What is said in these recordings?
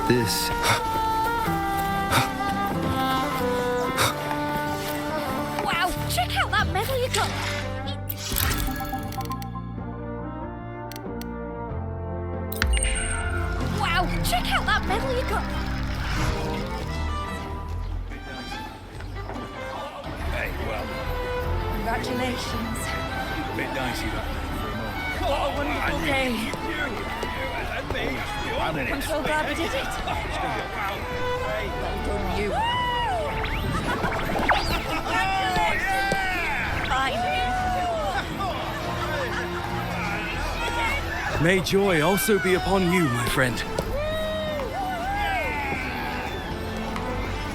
this. Wow, check out that medal you got. Wow, check out that medal you got. Hey, well, Congratulations. a bit dicey that for a moment. What a wonderful day. I'm so glad we did it. Well done, you. Finally. May joy also be upon you, my friend.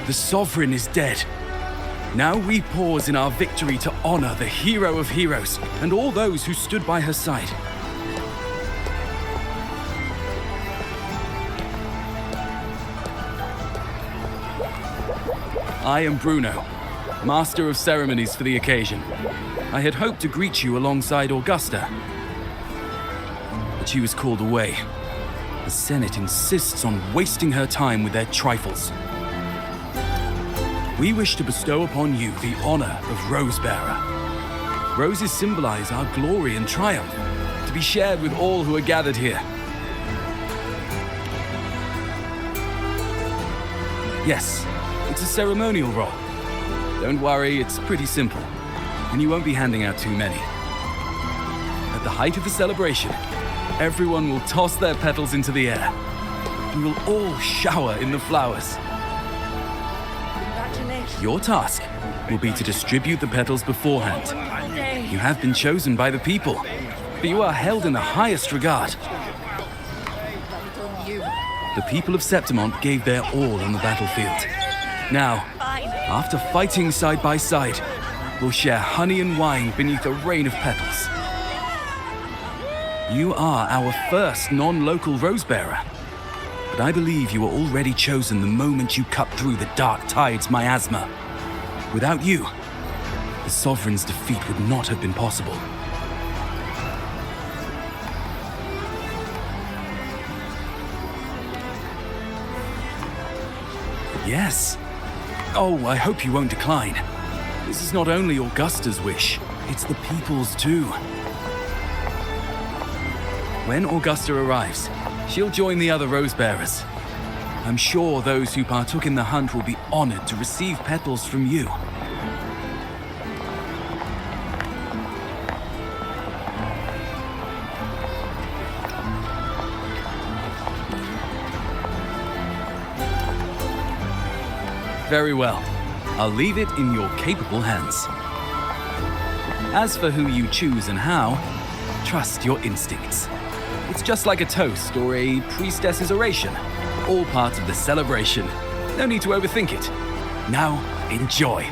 The Sovereign is dead. Now we pause in our victory to honor the hero of heroes and all those who stood by her side. I am Bruno, Master of Ceremonies for the occasion. I had hoped to greet you alongside Augusta, but she was called away. The Senate insists on wasting her time with their trifles. We wish to bestow upon you the honor of Rosebearer. Roses symbolize our glory and triumph, to be shared with all who are gathered here. Yes, it's a ceremonial role. Don't worry, it's pretty simple, and you won't be handing out too many. At the height of the celebration, everyone will toss their petals into the air. We will all shower in the flowers. Congratulations. Your task will be to distribute the petals beforehand. Wonderful day. You have been chosen by the people, but you are held in the highest regard. Well done, you. The people of Septimont gave their all on the battlefield. Now, Finally. after fighting side by side, we'll share honey and wine beneath a rain of petals. You are our first non-local Rosebearer, but I believe you were already chosen the moment you cut through the dark tide's miasma. Without you, the Sovereign's defeat would not have been possible. Yes. Oh, I hope you won't decline. This is not only Augusta's wish, it's the people's too. When Augusta arrives, she'll join the other Rosebearers. I'm sure those who partook in the hunt will be honored to receive petals from you. Very well. I'll leave it in your capable hands. As for who you choose and how, trust your instincts. It's just like a toast or a priestess's oration, all part of the celebration. No need to overthink it. Now, enjoy.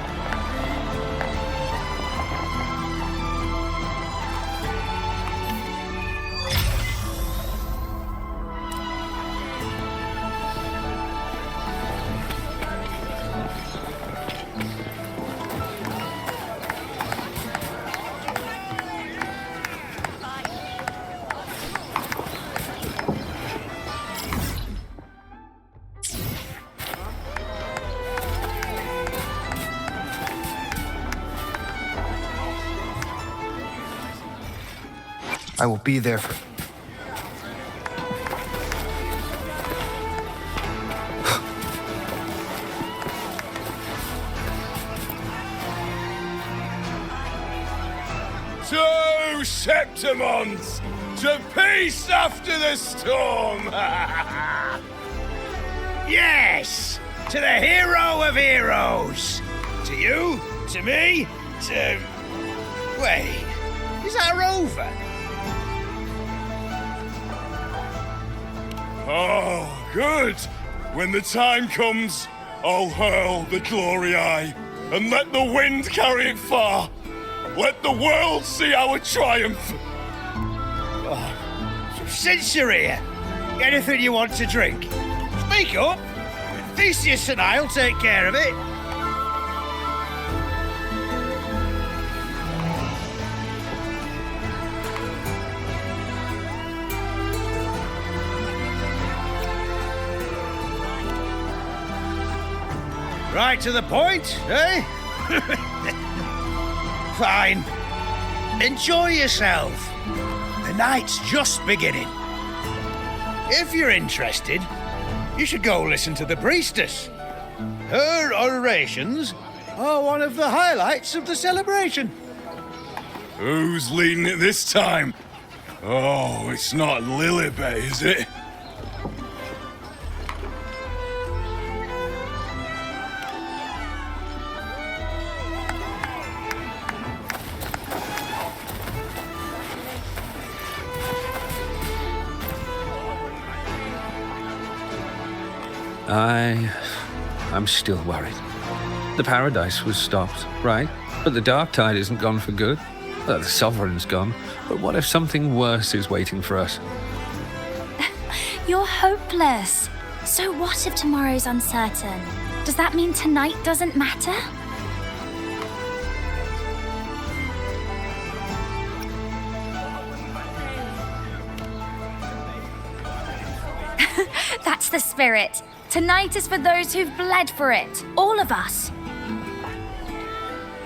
I will be there for... To Septimont! To peace after the storm! Yes! To the hero of heroes! To you, to me, to... Wait, is that a rover? Oh, good! When the time comes, I'll hurl the glory eye and let the wind carry it far. Let the world see our triumph. Oh, since you're here, anything you want to drink? Speak up. Theseus and I'll take care of it. Right to the point, eh? Fine. Enjoy yourself. The night's just beginning. If you're interested, you should go listen to the Priestess. Her orations are one of the highlights of the celebration. Who's leading it this time? Oh, it's not Lillibet, is it? I'm still worried. The paradise was stopped, right? But the dark tide isn't gone for good. The sovereign's gone. But what if something worse is waiting for us? You're hopeless. So what if tomorrow's uncertain? Does that mean tonight doesn't matter? That's the spirit. Tonight is for those who've bled for it. All of us.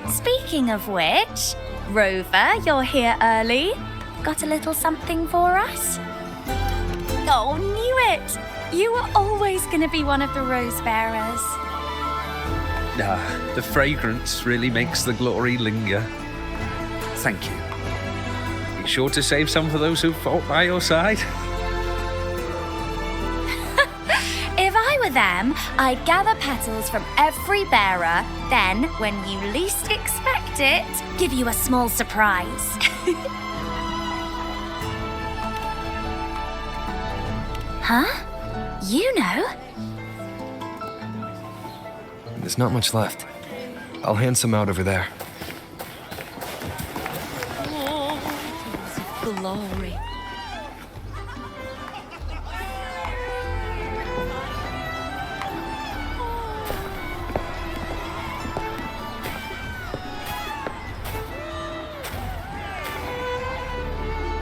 Speaking of which, Rover, you're here early. Got a little something for us? Oh, knew it! You were always going to be one of the rose bearers. The fragrance really makes the glory linger. Thank you. Be sure to save some for those who fought by your side. If I were them, I'd gather petals from every bearer, then, when you least expect it, give you a small surprise. Huh? Iuno? There's not much left. I'll hand some out over there. Glory.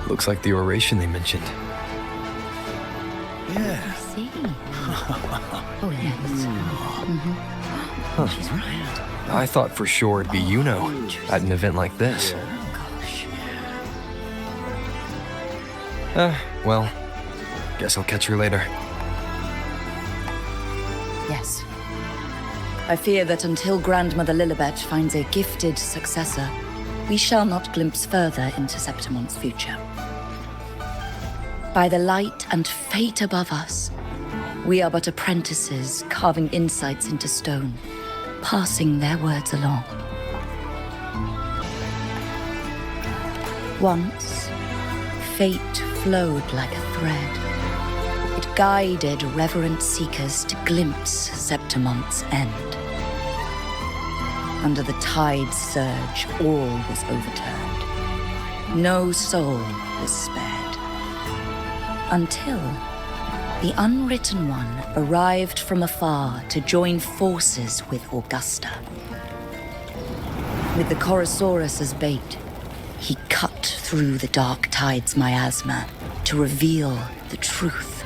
Looks like the oration they mentioned. Yeah. See. Oh, yes. She's right. I thought for sure it'd be Iuno at an event like this. Gosh. Well, guess I'll catch her later. Yes. I fear that until Grandmother Lillibet finds a gifted successor, we shall not glimpse further into Septimont's future. By the light and fate above us, we are but apprentices carving insights into stone, passing their words along. Once, fate flowed like a thread. It guided reverent seekers to glimpse Septimont's end. Under the tide's surge, all was overturned. No soul was spared. Until the Unwritten One arrived from afar to join forces with Augusta. With the Chorosaurus as bait, he cut through the dark tide's miasma to reveal the truth.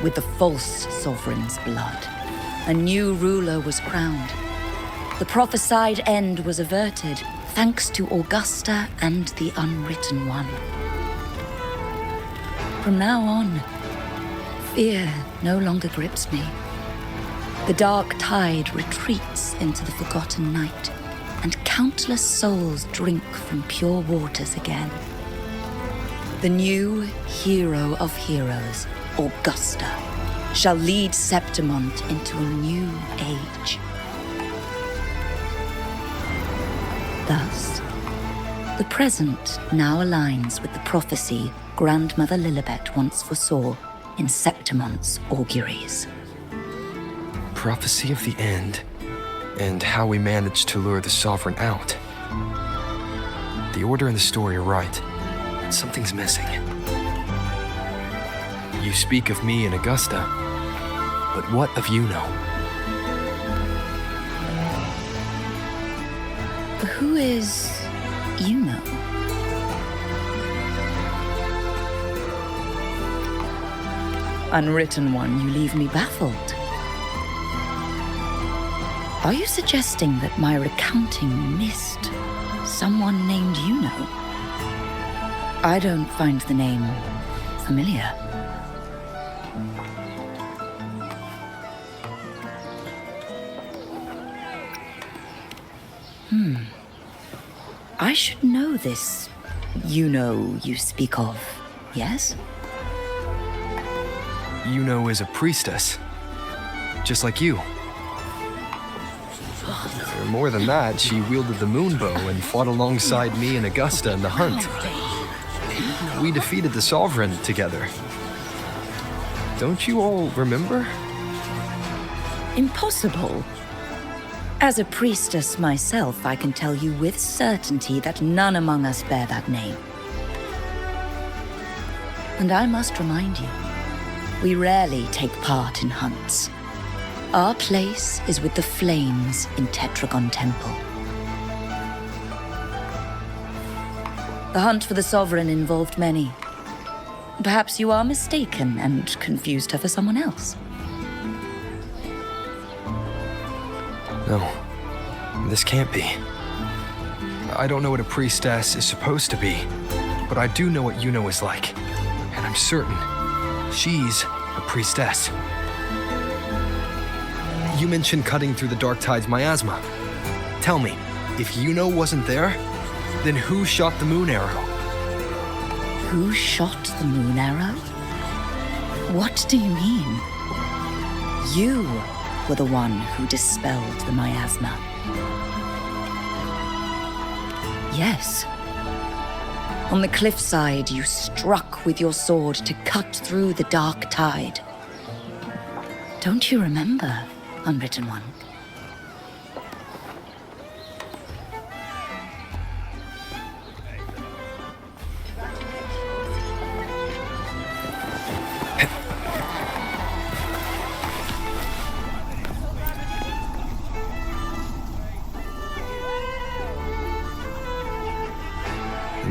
With the false sovereign's blood, a new ruler was crowned. The prophesied end was averted thanks to Augusta and the Unwritten One. From now on, fear no longer grips me. The dark tide retreats into the forgotten night, and countless souls drink from pure waters again. The new hero of heroes, Augusta, shall lead Septimont into a new age. Thus, the present now aligns with the prophecy Grandmother Lillibet once foresaw in Septimont's auguries. Prophecy of the end, and how we managed to lure the Sovereign out. The order and the story are right, but something's missing. You speak of me and Augusta, but what of Iuno? Who is Iuno? Unwritten One, you leave me baffled. Are you suggesting that my recounting missed someone named Iuno? I don't find the name familiar. I should know this Iuno you speak of, yes? Iuno is a priestess, just like you. More than that, she wielded the moon bow and fought alongside me and Augusta in the hunt. We defeated the Sovereign together. Don't you all remember? Impossible. As a priestess myself, I can tell you with certainty that none among us bear that name. And I must remind you, we rarely take part in hunts. Our place is with the flames in Tetragon Temple. The hunt for the Sovereign involved many. Perhaps you are mistaken and confused her for someone else. No, this can't be. I don't know what a priestess is supposed to be, but I do know what Iuno is like. And I'm certain she's a priestess. You mentioned cutting through the Dark Tide's miasma. Tell me, if Iuno wasn't there, then who shot the moon arrow? Who shot the moon arrow? What do you mean? You were the one who dispelled the miasma. Yes. On the cliffside, you struck with your sword to cut through the Dark Tide. Don't you remember, Unwritten One?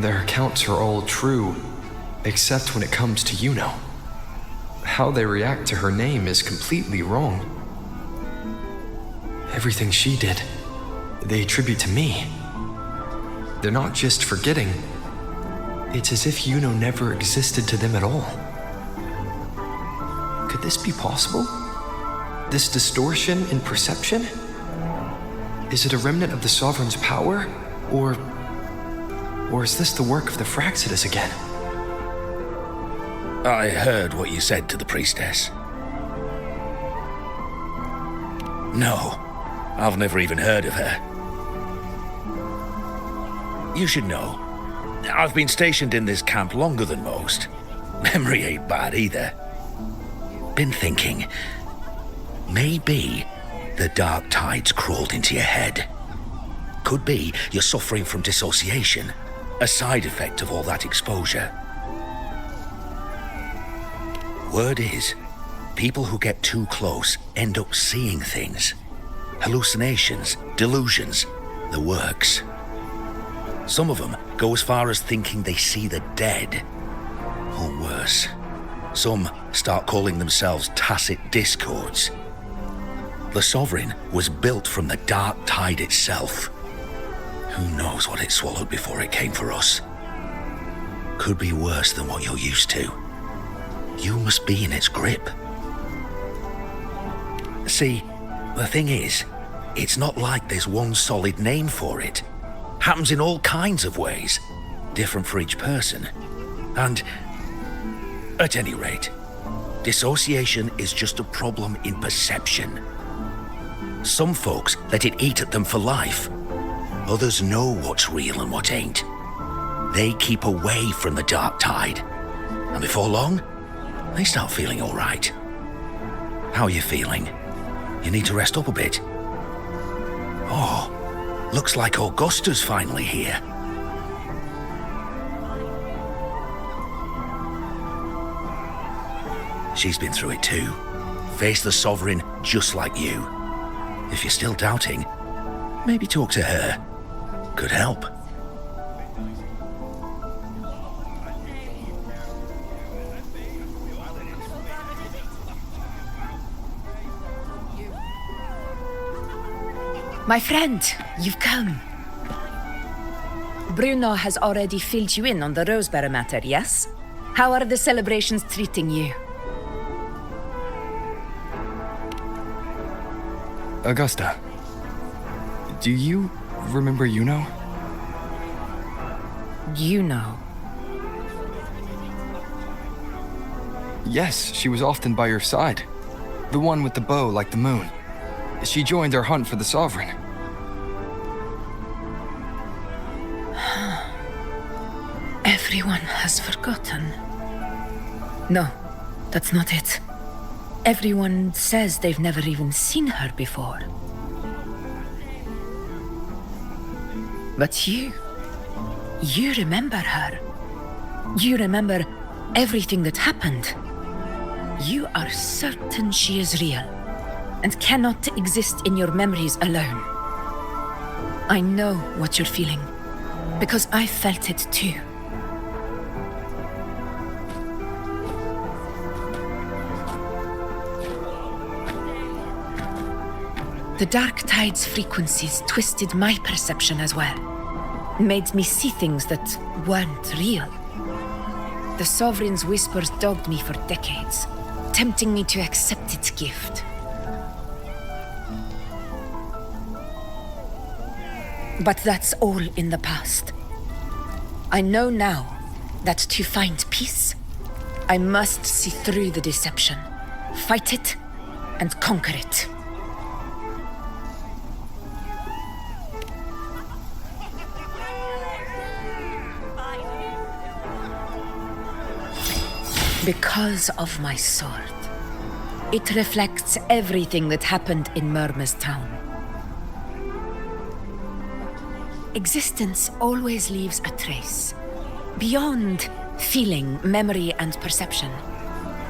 Their accounts are all true, except when it comes to Iuno. How they react to her name is completely wrong. Everything she did, they attribute to me. They're not just forgetting. It's as if Iuno never existed to them at all. Could this be possible? This distortion in perception? Is it a remnant of the Sovereign's power, or is this the work of the Fraxidus again? I heard what you said to the priestess. No, I've never even heard of her. You should know, I've been stationed in this camp longer than most. Memory ain't bad either. Been thinking, maybe the Dark Tide's crawled into your head. Could be you're suffering from dissociation, a side effect of all that exposure. Word is, people who get too close end up seeing things. Hallucinations, delusions, the works. Some of them go as far as thinking they see the dead. Or worse, some start calling themselves tacit discords. The Sovereign was built from the Dark Tide itself. Who knows what it swallowed before it came for us? Could be worse than what you're used to. You must be in its grip. See, the thing is, it's not like there's one solid name for it. Happens in all kinds of ways, different for each person. And, at any rate, dissociation is just a problem in perception. Some folks let it eat at them for life. Others know what's real and what ain't. They keep away from the Dark Tide. And before long, they start feeling all right. How are you feeling? You need to rest up a bit. Oh, looks like Augusta's finally here. She's been through it too. Faced the Sovereign just like you. If you're still doubting, maybe talk to her. Could help. My friend, you've come. Bruno has already filled you in on the Rosebearer matter, yes? How are the celebrations treating you? Augusta, do you remember Iuno? Iuno. Yes, she was often by your side. The one with the bow like the moon. She joined our hunt for the Sovereign. Everyone has forgotten. No, that's not it. Everyone says they've never even seen her before. But you remember her. You remember everything that happened. You are certain she is real and cannot exist in your memories alone. I know what you're feeling, because I felt it too. The Dark Tide's frequencies twisted my perception as well. Made me see things that weren't real. The Sovereign's whispers dogged me for decades, tempting me to accept its gift. But that's all in the past. I know now that to find peace, I must see through the deception, fight it, and conquer it. Because of my sword. It reflects everything that happened in Murmur's town. Existence always leaves a trace. Beyond feeling, memory, and perception.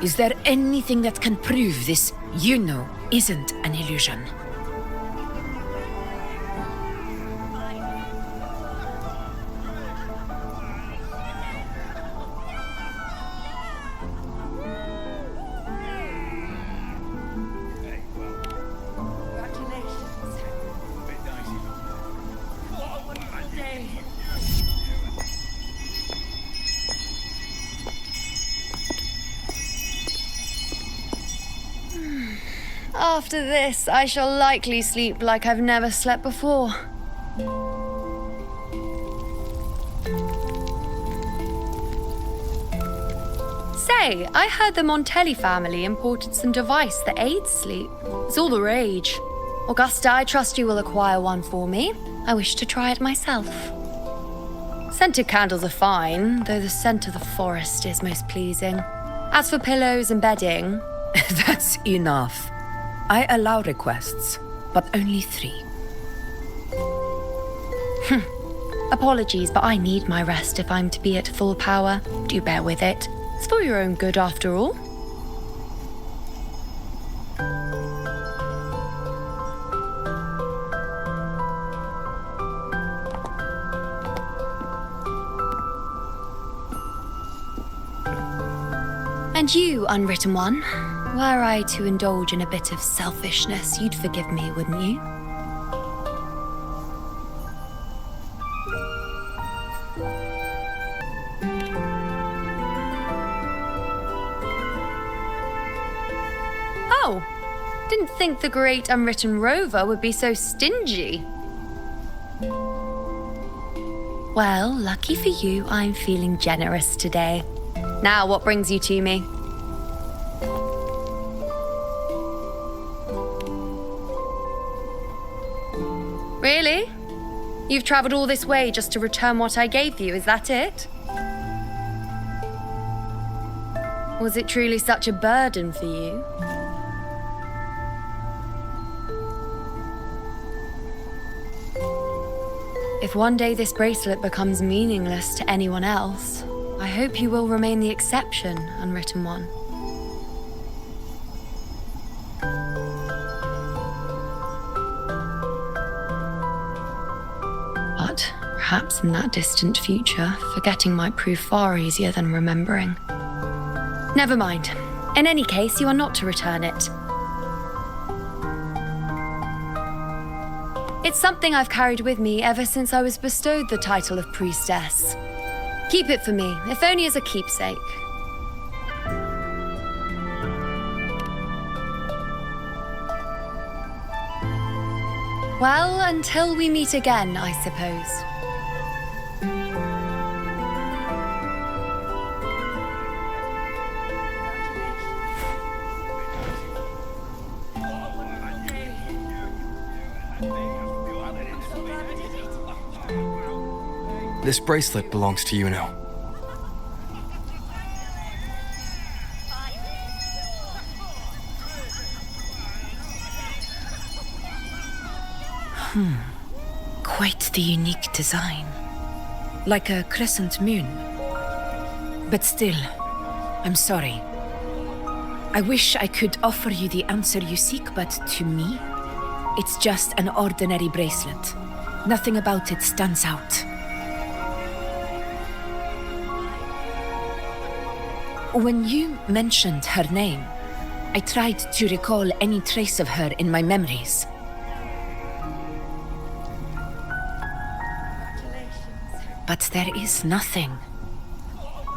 Is there anything that can prove this Iuno isn't an illusion? After this, I shall likely sleep like I've never slept before. Say, I heard the Montelli family imported some device that aids sleep. It's all the rage. Augusta, I trust you will acquire one for me. I wish to try it myself. Scented candles are fine, though the scent of the forest is most pleasing. As for pillows and bedding... That's enough. I allow requests, but only 3. Apologies, but I need my rest if I'm to be at full power. Do bear with it. It's for your own good, after all. And you, Unwritten One, were I to indulge in a bit of selfishness, you'd forgive me, wouldn't you? Oh, didn't think the great Unwritten Rover would be so stingy. Well, lucky for you, I'm feeling generous today. Now, what brings you to me? Really? You've traveled all this way just to return what I gave you, is that it? Was it truly such a burden for you? If one day this bracelet becomes meaningless to anyone else, I hope you will remain the exception, Unwritten One. But perhaps in that distant future, forgetting might prove far easier than remembering. Never mind. In any case, you are not to return it. It's something I've carried with me ever since I was bestowed the title of Priestess. Keep it for me, if only as a keepsake. Well, until we meet again, I suppose. This bracelet belongs to Iuno. Quite the unique design. Like a crescent moon. But still, I'm sorry. I wish I could offer you the answer you seek, but to me, it's just an ordinary bracelet. Nothing about it stands out. When you mentioned her name, I tried to recall any trace of her in my memories. But there is nothing.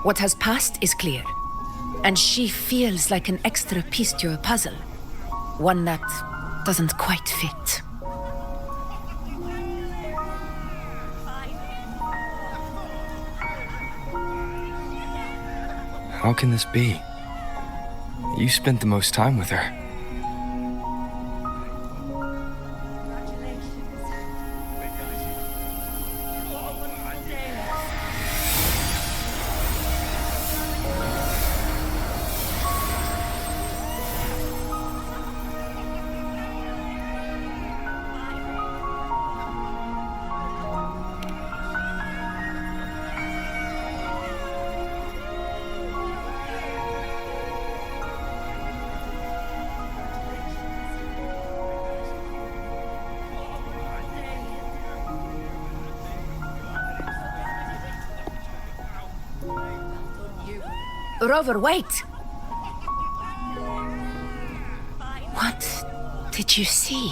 What has passed is clear, and she feels like an extra piece to a puzzle, one that doesn't quite fit. How can this be? You spent the most time with her. Rover, wait! What did you see?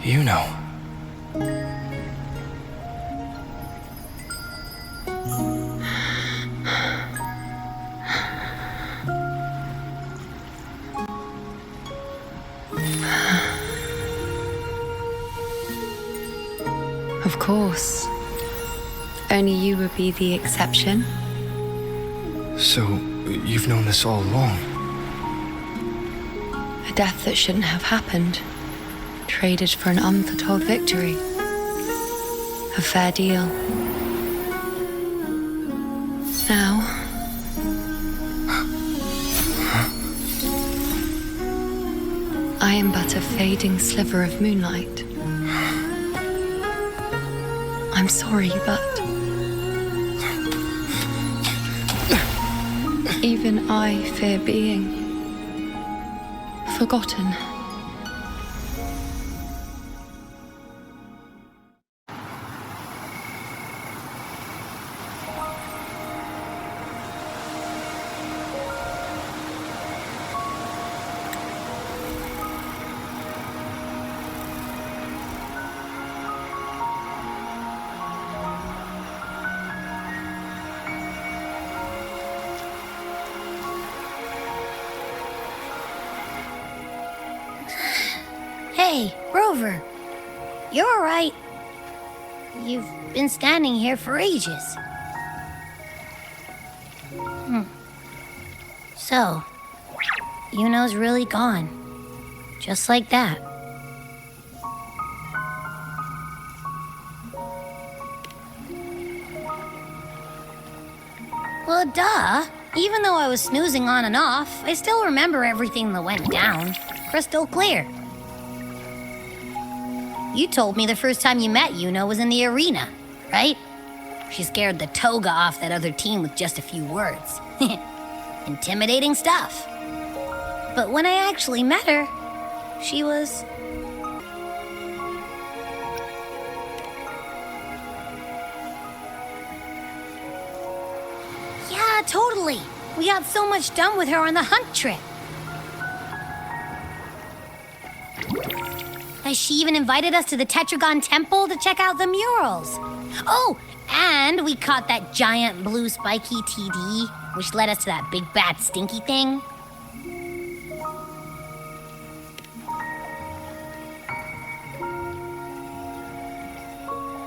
Iuno. Of course. Only you would be the exception. So, you've known this all along? A death that shouldn't have happened. Traded for an unforetold victory. A fair deal. Now... I am but a fading sliver of moonlight. I'm sorry, but... even I fear being... forgotten. Hey, Rover. You're all right. You've been standing here for ages. So, Iuno's really gone. Just like that. Well, duh. Even though I was snoozing on and off, I still remember everything that went down. Crystal clear. You told me the first time you met Iuno was in the arena, right? She scared the toga off that other team with just a few words. Intimidating stuff. But when I actually met her, she was... Yeah, totally. We got so much done with her on the hunt trip. She even invited us to the Tetragon Temple to check out the murals. Oh, and we caught that giant blue spiky TD, which led us to that big bad stinky thing.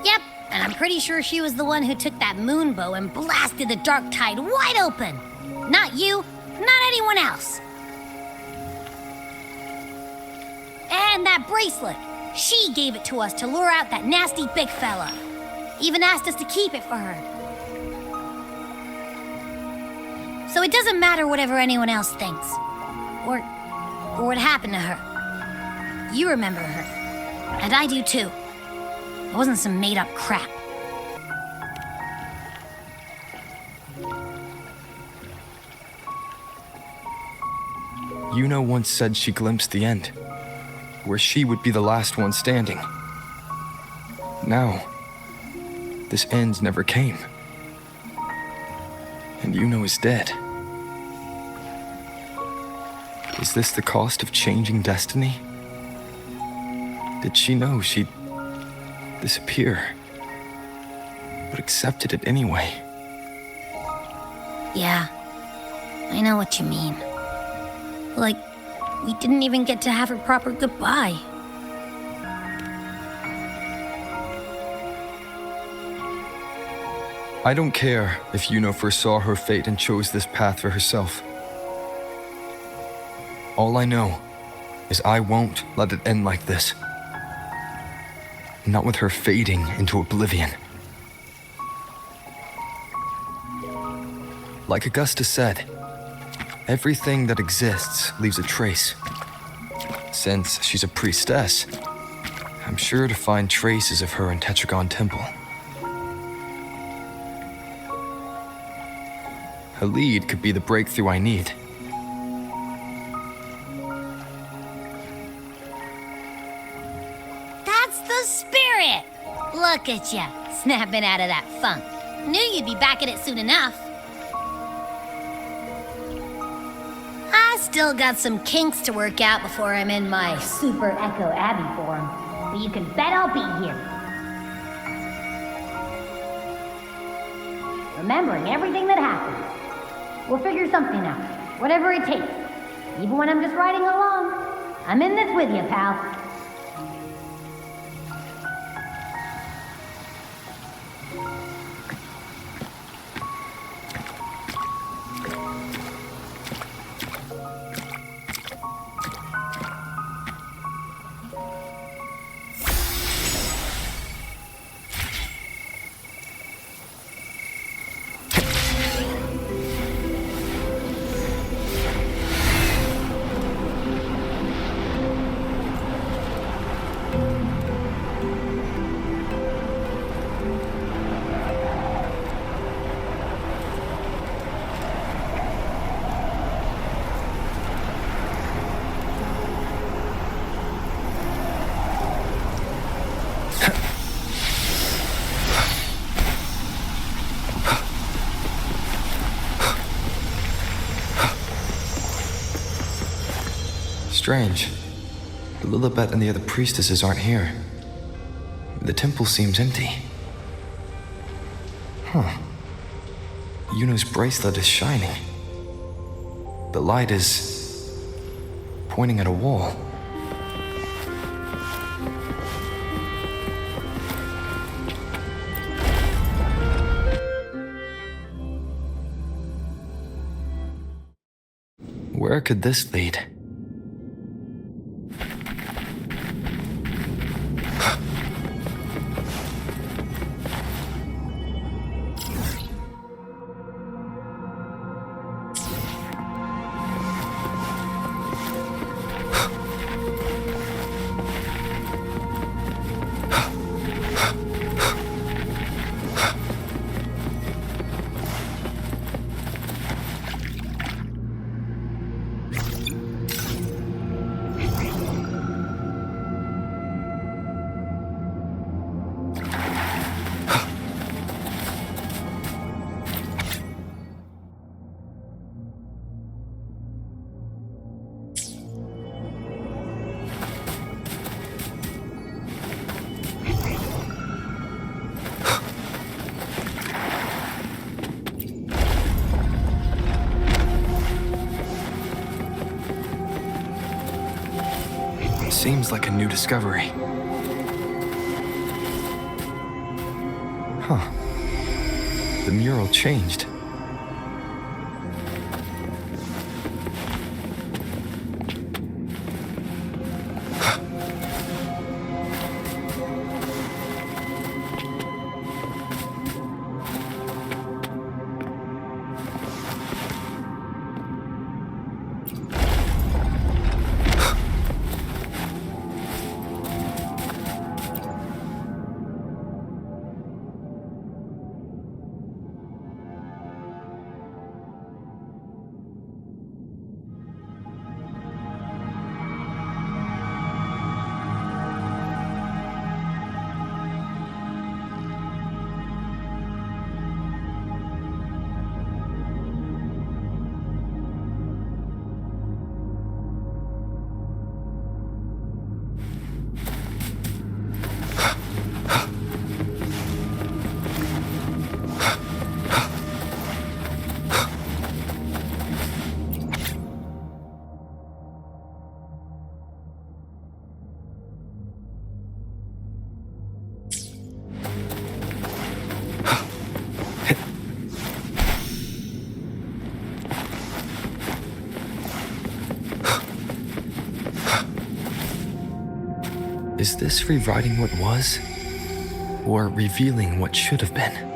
Yep, and I'm pretty sure she was the one who took that moon bow and blasted the dark tide wide open. Not you, not anyone else. And that bracelet. She gave it to us to lure out that nasty big fella. Even asked us to keep it for her. So it doesn't matter whatever anyone else thinks. Or what happened to her. You remember her. And I do too. It wasn't some made-up crap. Iuno once said she glimpsed the end, where she would be the last one standing. Now, this end never came. And Iuno is dead. Is this the cost of changing destiny? Did she know she'd disappear, but accepted it anyway? Yeah, I know what you mean. Like, we didn't even get to have a proper goodbye. I don't care if Iuno foresaw her fate and chose this path for herself. All I know is I won't let it end like this. Not with her fading into oblivion. Like Augusta said, everything that exists leaves a trace. Since she's a priestess, I'm sure to find traces of her in Tetragon Temple. Her lead could be the breakthrough I need. That's the spirit! Look at ya, snapping out of that funk. Knew you'd be back at it soon enough. I still got some kinks to work out before I'm in my Super Echo Abbey form, but you can bet I'll be here. Remembering everything that happened. We'll figure something out, whatever it takes. Even when I'm just riding along, I'm in this with you, pal. Strange. The Lillibet and the other priestesses aren't here. The temple seems empty. Huh. Iuno's bracelet is shining. The light is pointing at a wall. Where could this lead? Seems like a new discovery. Huh. The mural changed. Is this rewriting what was? Or revealing what should have been?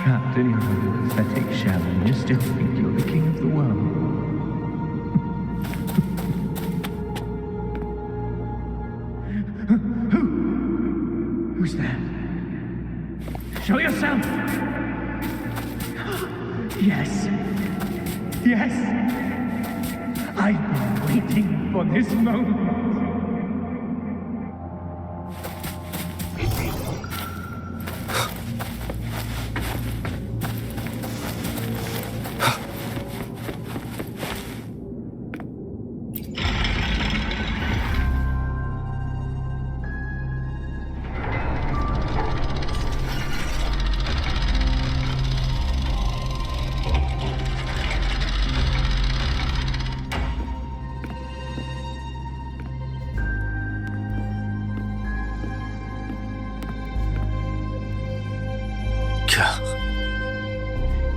Trapped in your own pathetic shell, and you still think you're the king of the world. Who's there? Show yourself! Yes. Yes! I've been waiting for this moment.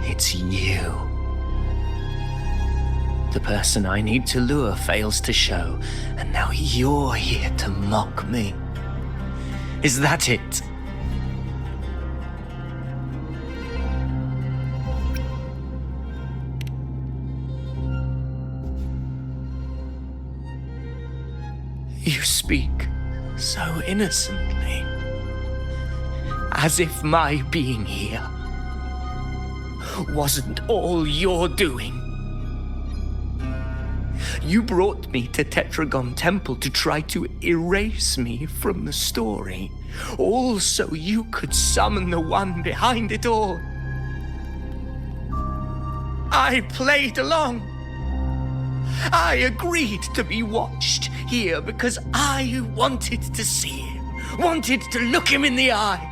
It's you. The person I need to lure fails to show, and now you're here to mock me. Is that it? You speak so innocently, as if my being here wasn't all your doing. You brought me to Tetragon Temple to try to erase me from the story, all so you could summon the one behind it all. I played along. I agreed to be watched here because I wanted to see him, wanted to look him in the eye.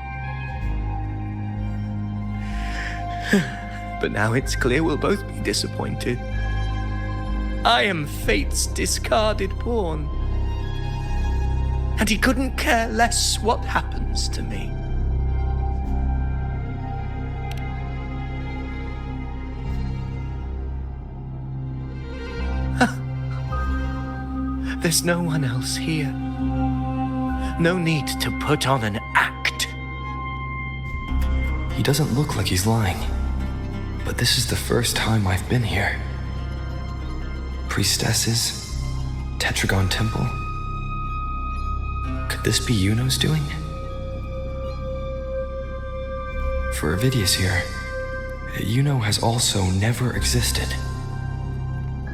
But now it's clear we'll both be disappointed. I am fate's discarded pawn. And he couldn't care less what happens to me. There's no one else here. No need to put on an act. He doesn't look like he's lying. But this is the first time I've been here. Priestesses? Tetragon Temple? Could this be Iuno's doing? For Avidius here, Iuno has also never existed.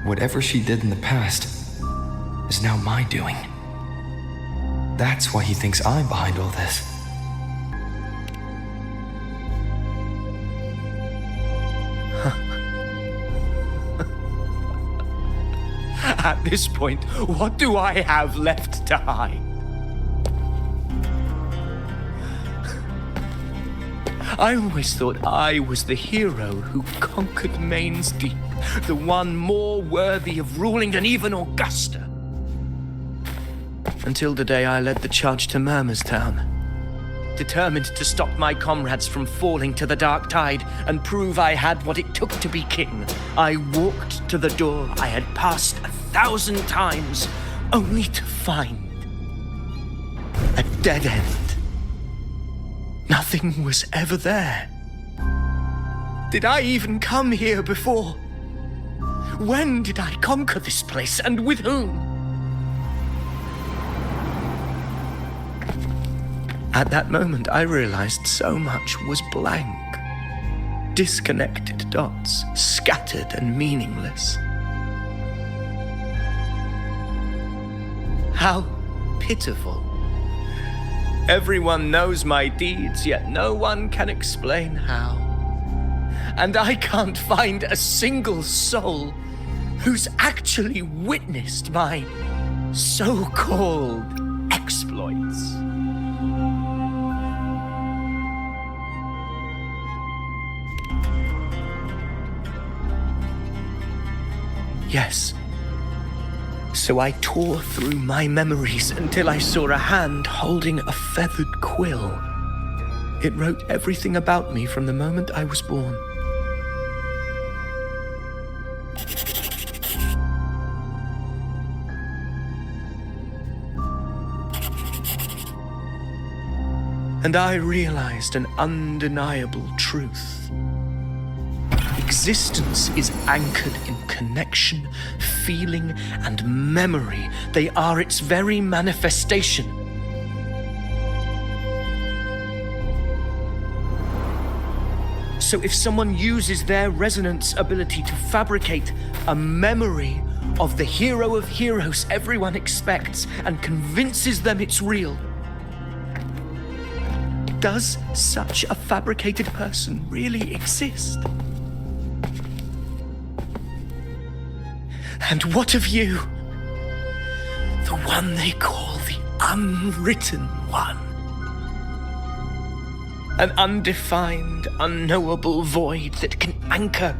Whatever she did in the past is now my doing. That's why he thinks I'm behind all this. At this point, what do I have left to hide? I always thought I was the hero who conquered Main's Deep, the one more worthy of ruling than even Augusta. Until the day I led the charge to Murmur's Town, determined to stop my comrades from falling to the dark tide and prove I had what it took to be king. I walked to the door I had passed 1,000 times, only to find a dead end. Nothing was ever there. Did I even come here before? When did I conquer this place, and with whom? At that moment, I realized so much was blank. Disconnected dots, scattered and meaningless. How pitiful. Everyone knows my deeds, yet no one can explain how. And I can't find a single soul who's actually witnessed my so-called exploits. Yes. So I tore through my memories until I saw a hand holding a feathered quill. It wrote everything about me from the moment I was born. And I realized an undeniable truth. Existence is anchored in connection, feeling, and memory. They are its very manifestation. So if someone uses their resonance ability to fabricate a memory of the hero of heroes everyone expects and convinces them it's real, does such a fabricated person really exist? And what of you? The one they call the Unwritten One. An undefined, unknowable void that can anchor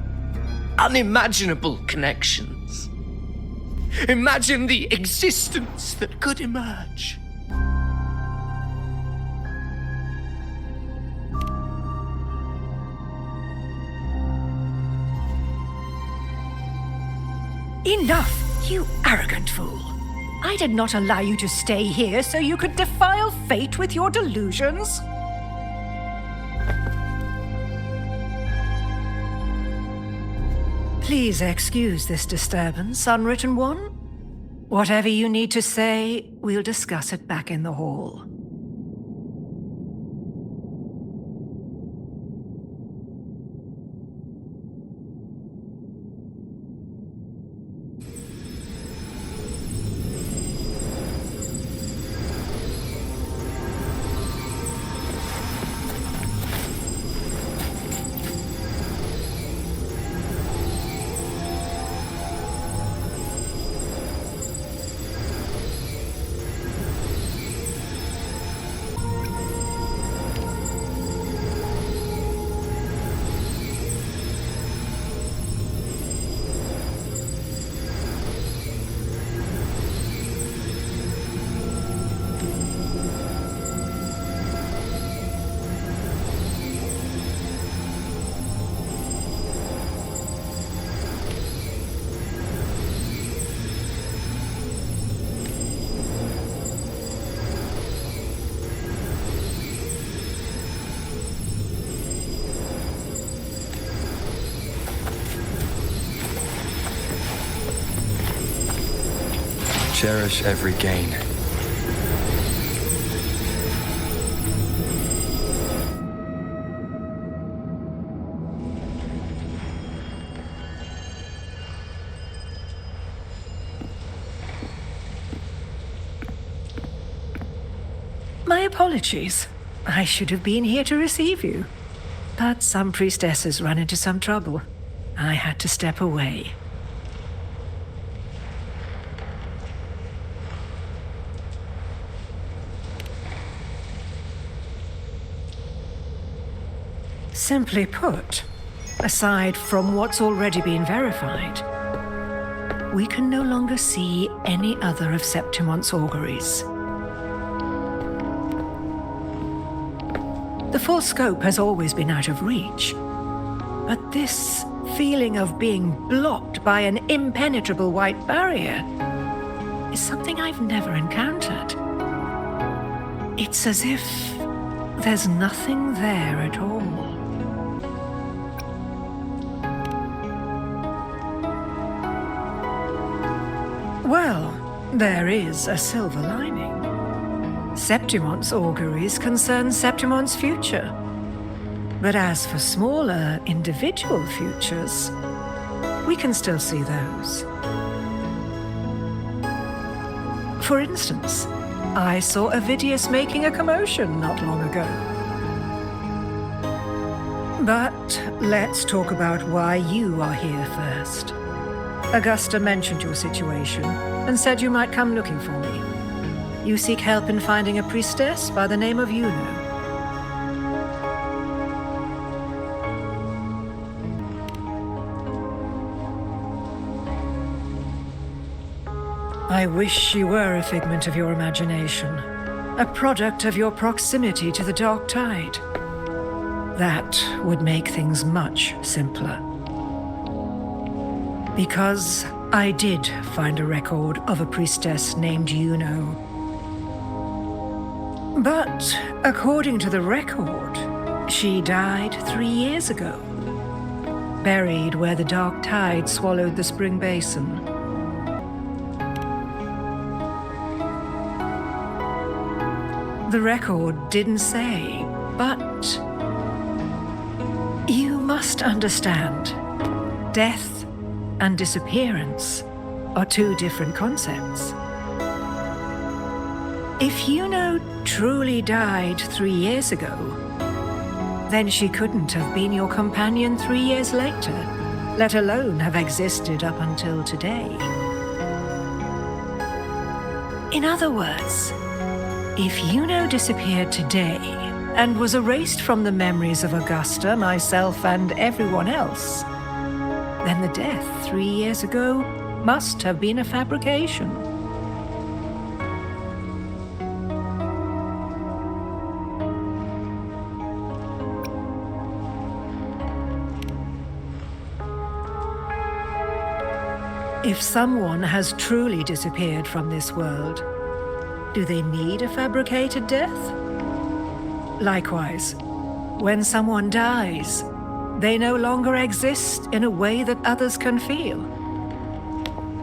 unimaginable connections. Imagine the existence that could emerge. Enough, you arrogant fool. I did not allow you to stay here so you could defile fate with your delusions. Please excuse this disturbance, Unwritten One. Whatever you need to say, we'll discuss it back in the hall. Cherish every gain. My apologies. I should have been here to receive you. But some priestesses run into some trouble. I had to step away. Simply put, aside from what's already been verified, we can no longer see any other of Septimont's auguries. The full scope has always been out of reach, but this feeling of being blocked by an impenetrable white barrier is something I've never encountered. It's as if there's nothing there at all. Well, there is a silver lining. Septimont's auguries concern Septimont's future. But as for smaller, individual futures, we can still see those. For instance, I saw Avidius making a commotion not long ago. But let's talk about why you are here first. Augusta mentioned your situation and said you might come looking for me. You seek help in finding a priestess by the name of Iuno. I wish she were a figment of your imagination, a product of your proximity to the Dark Tide. That would make things much simpler. Because I did find a record of a priestess named Iuno. But according to the record, she died 3 years ago, buried where the Dark Tide swallowed the spring basin. The record didn't say, but you must understand, death and disappearance are two different concepts. If Iuno truly died 3 years ago, then she couldn't have been your companion 3 years later, let alone have existed up until today. In other words, if Iuno disappeared today and was erased from the memories of Augusta, myself, and everyone else, then the death 3 years ago must have been a fabrication. If someone has truly disappeared from this world, do they need a fabricated death? Likewise, when someone dies, they no longer exist in a way that others can feel.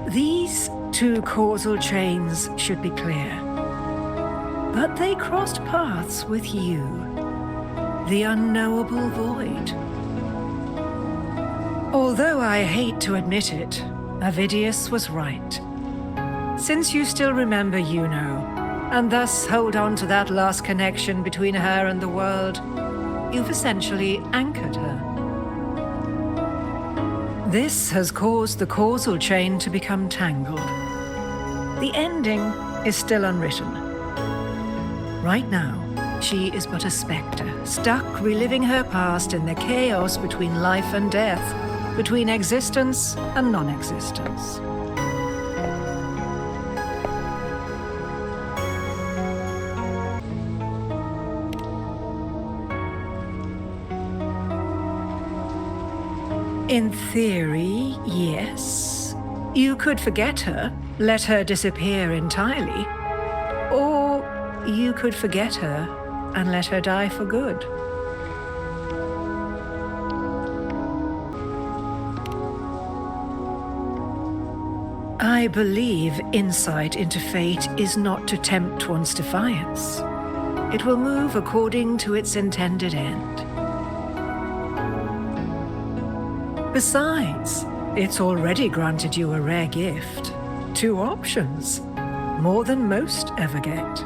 These two causal chains should be clear. But they crossed paths with you, the unknowable void. Although I hate to admit it, Avidius was right. Since you still remember Iuno, and thus hold on to that last connection between her and the world, you've essentially anchored her. This has caused the causal chain to become tangled. The ending is still unwritten. Right now, she is but a spectre, stuck reliving her past in the chaos between life and death, between existence and non-existence. In theory, yes. You could forget her, let her disappear entirely. Or you could forget her and let her die for good. I believe insight into fate is not to tempt one's defiance. It will move according to its intended end. Besides, it's already granted you a rare gift. 2 options, more than most ever get.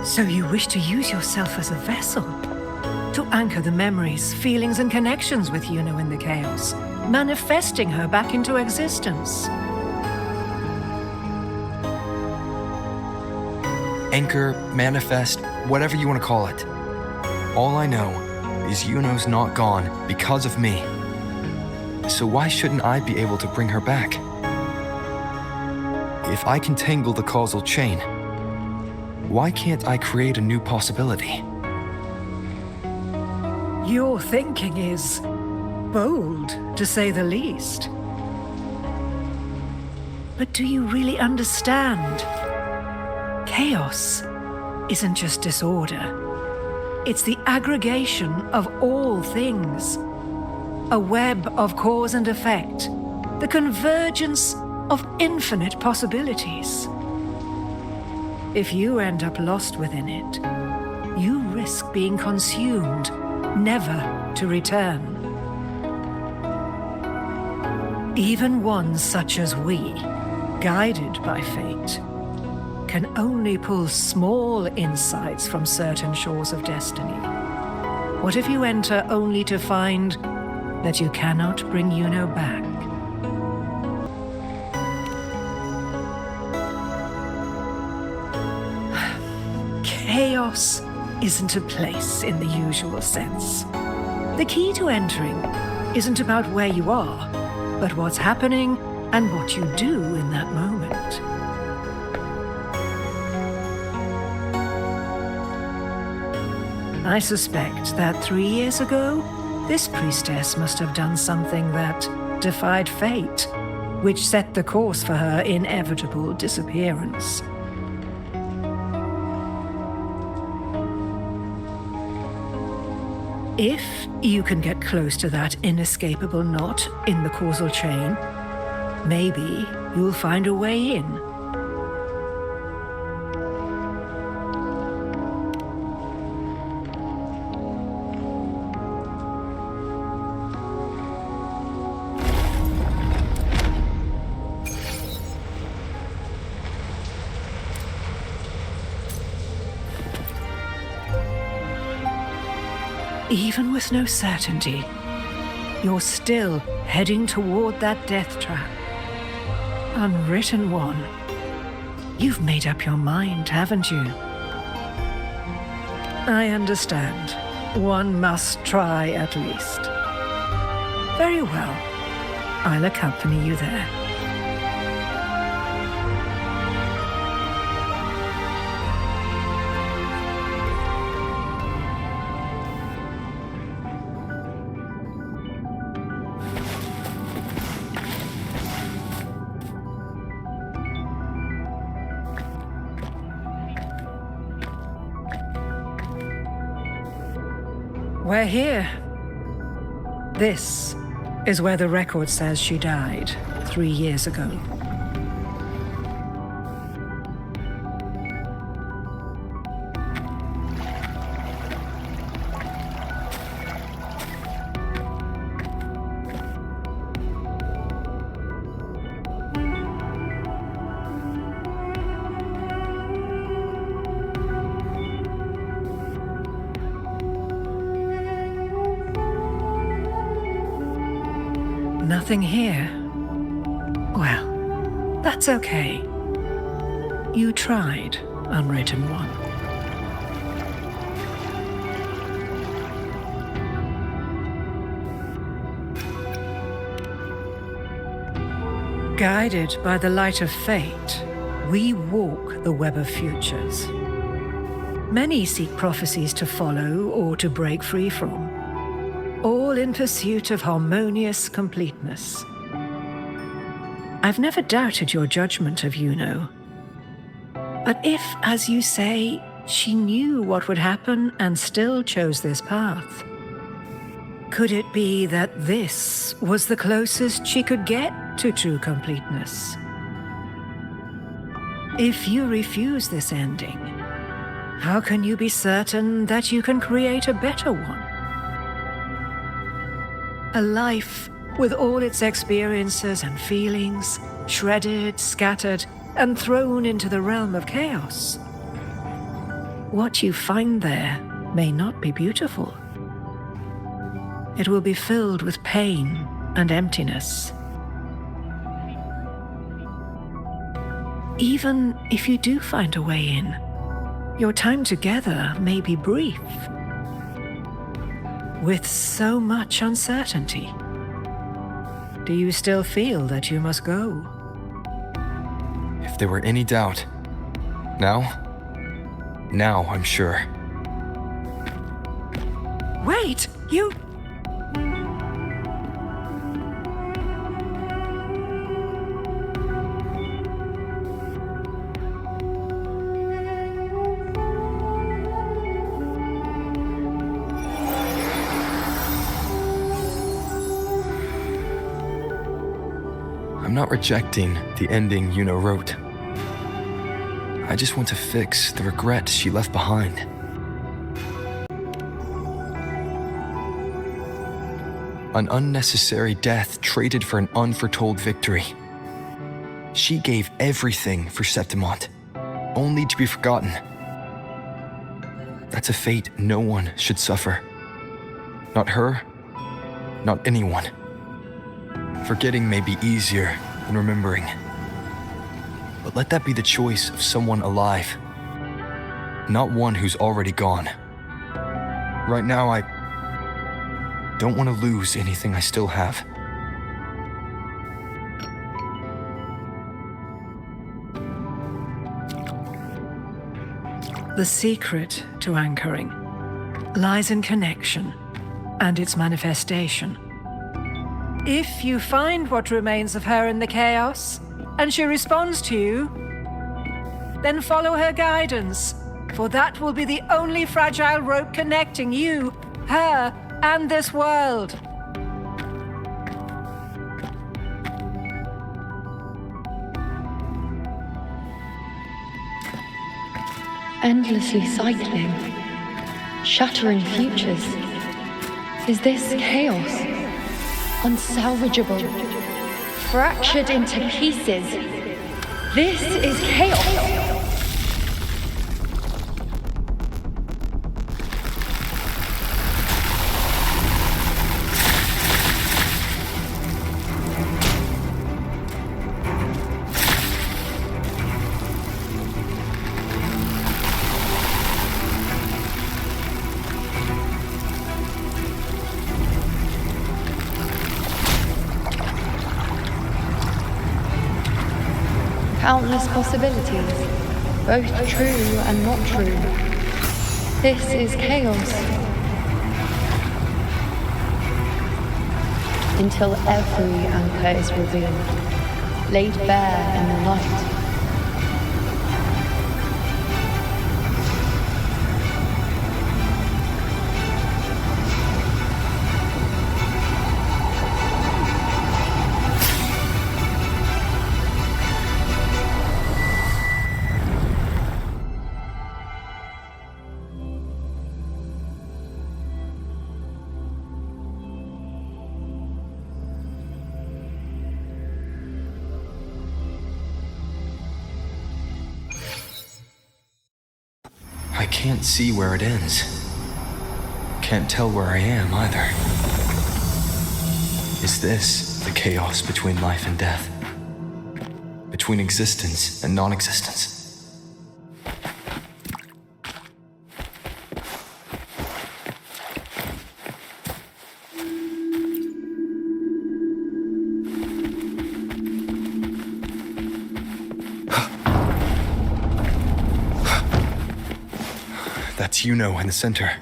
So you wish to use yourself as a vessel? To anchor the memories, feelings, and connections with Iuno in the chaos, manifesting her back into existence. Anchor, manifest, whatever you want to call it. All I know is Iuno's not gone because of me. So why shouldn't I be able to bring her back? If I can tangle the causal chain, why can't I create a new possibility? Your thinking is bold, to say the least. But do you really understand? Chaos isn't just disorder. It's the aggregation of all things. A web of cause and effect. The convergence of infinite possibilities. If you end up lost within it, you risk being consumed, never to return. Even one such as we, guided by fate, can only pull small insights from certain shores of destiny. What if you enter only to find that you cannot bring Iuno back? Chaos isn't a place in the usual sense. The key to entering isn't about where you are, but what's happening and what you do in that moment. I suspect that 3 years ago, this priestess must have done something that defied fate, which set the course for her inevitable disappearance. If you can get close to that inescapable knot in the causal chain, maybe you'll find a way in. Even with no certainty, you're still heading toward that death trap. Unwritten one. You've made up your mind, haven't you? I understand. One must try at least. Very well. I'll accompany you there. We're here. This is where the record says she died 3 years ago. Nothing here. Well, that's okay. You tried, Unwritten One. Guided by the light of fate, we walk the web of futures. Many seek prophecies to follow or to break free from, all in pursuit of harmonious completeness. I've never doubted your judgment of Iuno. But if, as you say, she knew what would happen and still chose this path, Could it be that this was the closest she could get to true completeness? If you refuse this ending, how can you be certain that you can create a better one? A life with all its experiences and feelings, shredded, scattered, and thrown into the realm of chaos. What you find there may not be beautiful. It will be filled with pain and emptiness. Even if you do find a way in, your time together may be brief, with so much uncertainty. Do you still feel that you must go? If there were any doubt, now I'm sure. Wait, you... I'm not rejecting the ending Iuno wrote. I just want to fix the regret she left behind. An unnecessary death traded for an unforetold victory. She gave everything for Septimont, only to be forgotten. That's a fate no one should suffer. Not her, not anyone. Forgetting may be easier than remembering. But let that be the choice of someone alive, not one who's already gone. Right now, I don't want to lose anything I still have. The secret to anchoring lies in connection and its manifestation. If you find what remains of her in the chaos, and she responds to you, then follow her guidance, for that will be the only fragile rope connecting you, her, and this world. Endlessly cycling, shattering futures. Is this chaos? Unsalvageable, fractured into pieces. This is chaos. Countless possibilities, both true and not true. This is chaos. Until every anchor is revealed, laid bare in the light. I can't see where it ends. Can't tell where I am either. Is this the chaos between life and death? Between existence and non-existence? That's Iuno in the center.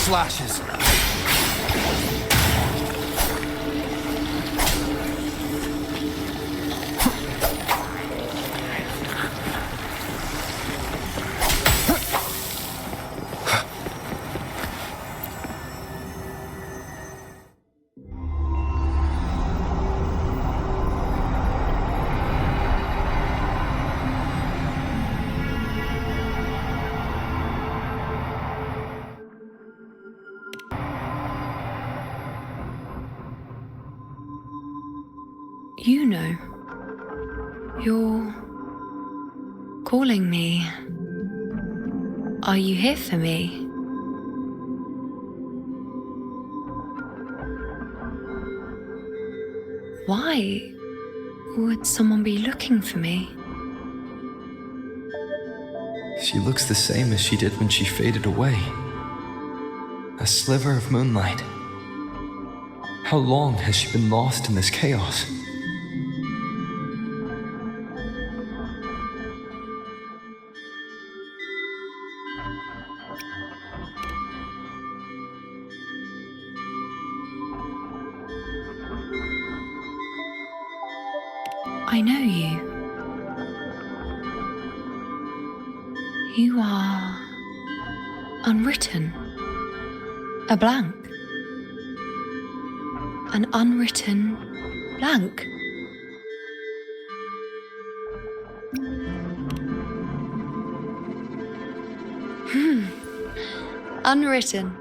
flashes. Iuno, you're calling me. Are you here for me? Why would someone be looking for me? She looks the same as she did when she faded away. A sliver of moonlight. How long has she been lost in this chaos? I know you. You are unwritten. A blank. An unwritten blank. Unwritten.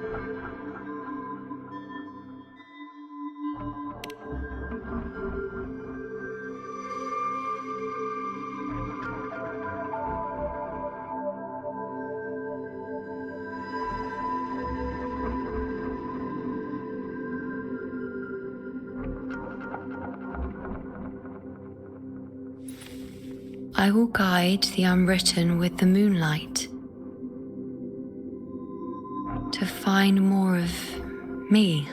I will guide the unwritten with the moonlight to find more of me.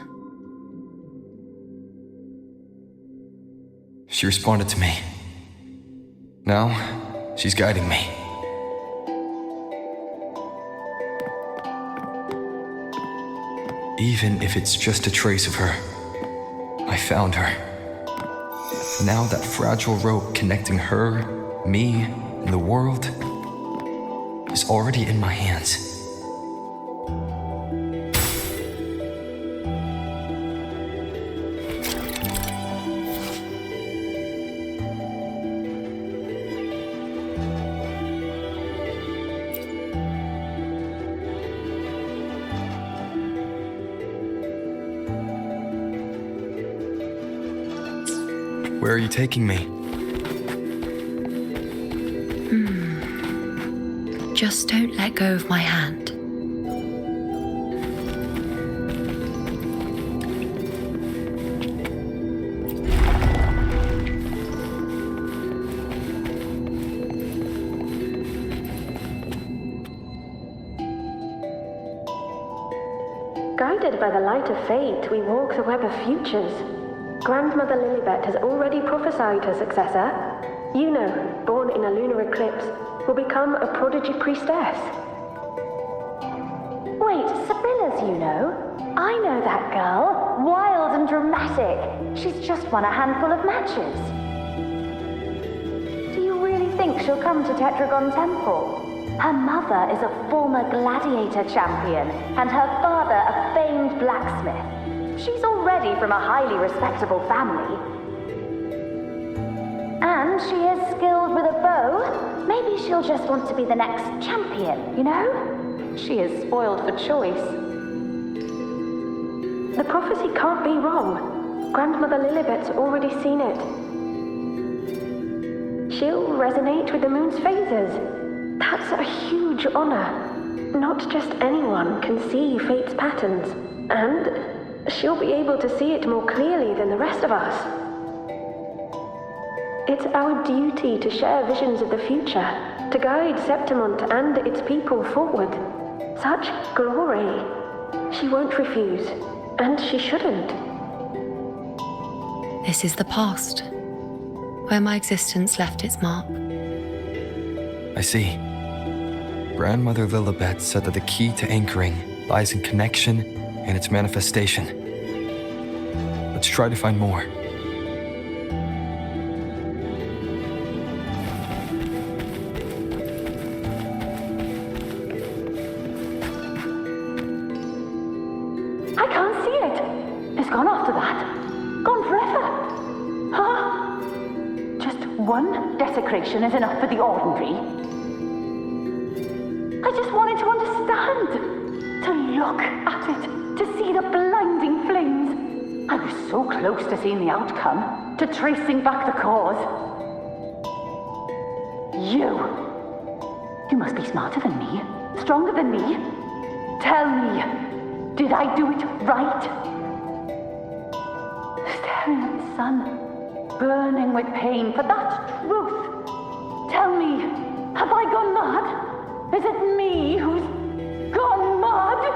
She responded to me. Now, she's guiding me. Even if it's just a trace of her, I found her. Now that fragile rope connecting her, me, and the world is already in my hands. Where are you taking me? Just don't let go of my hand. Guided by the light of fate, we walk the web of futures. Grandmother Lillibet has already prophesied her successor. Iuno, born in a lunar eclipse, will become a prodigy priestess. Wait, Sibylla's Iuno? I know that girl. Wild and dramatic. She's just won a handful of matches. Do you really think she'll come to Tetragon Temple? Her mother is a former gladiator champion, and her father a famed blacksmith. She's already from a highly respectable family. And she is skilled with a bow. Maybe she'll just want to be the next champion, you know? She is spoiled for choice. The prophecy can't be wrong. Grandmother Lillibet's already seen it. She'll resonate with the moon's phases. That's a huge honor. Not just anyone can see fate's patterns, and she'll be able to see it more clearly than the rest of us. It's our duty to share visions of the future, to guide Septimont and its people forward. Such glory. She won't refuse, and she shouldn't. This is the past, where my existence left its mark. I see. Grandmother Lillibet said that the key to anchoring lies in connection and its manifestation. Let's try to find more. I can't see it. It's gone after that. Gone forever. Huh? Just one desecration is enough for the ordinary. I just wanted to understand. To look at it. To see the blinding flames. I was so close to seeing the outcome. To tracing back the cause. You must be smarter than me. Stronger than me. Tell me. Did I do it right? Staring at the sun, burning with pain for that truth. Tell me, have I gone mad? Is it me who's gone mad?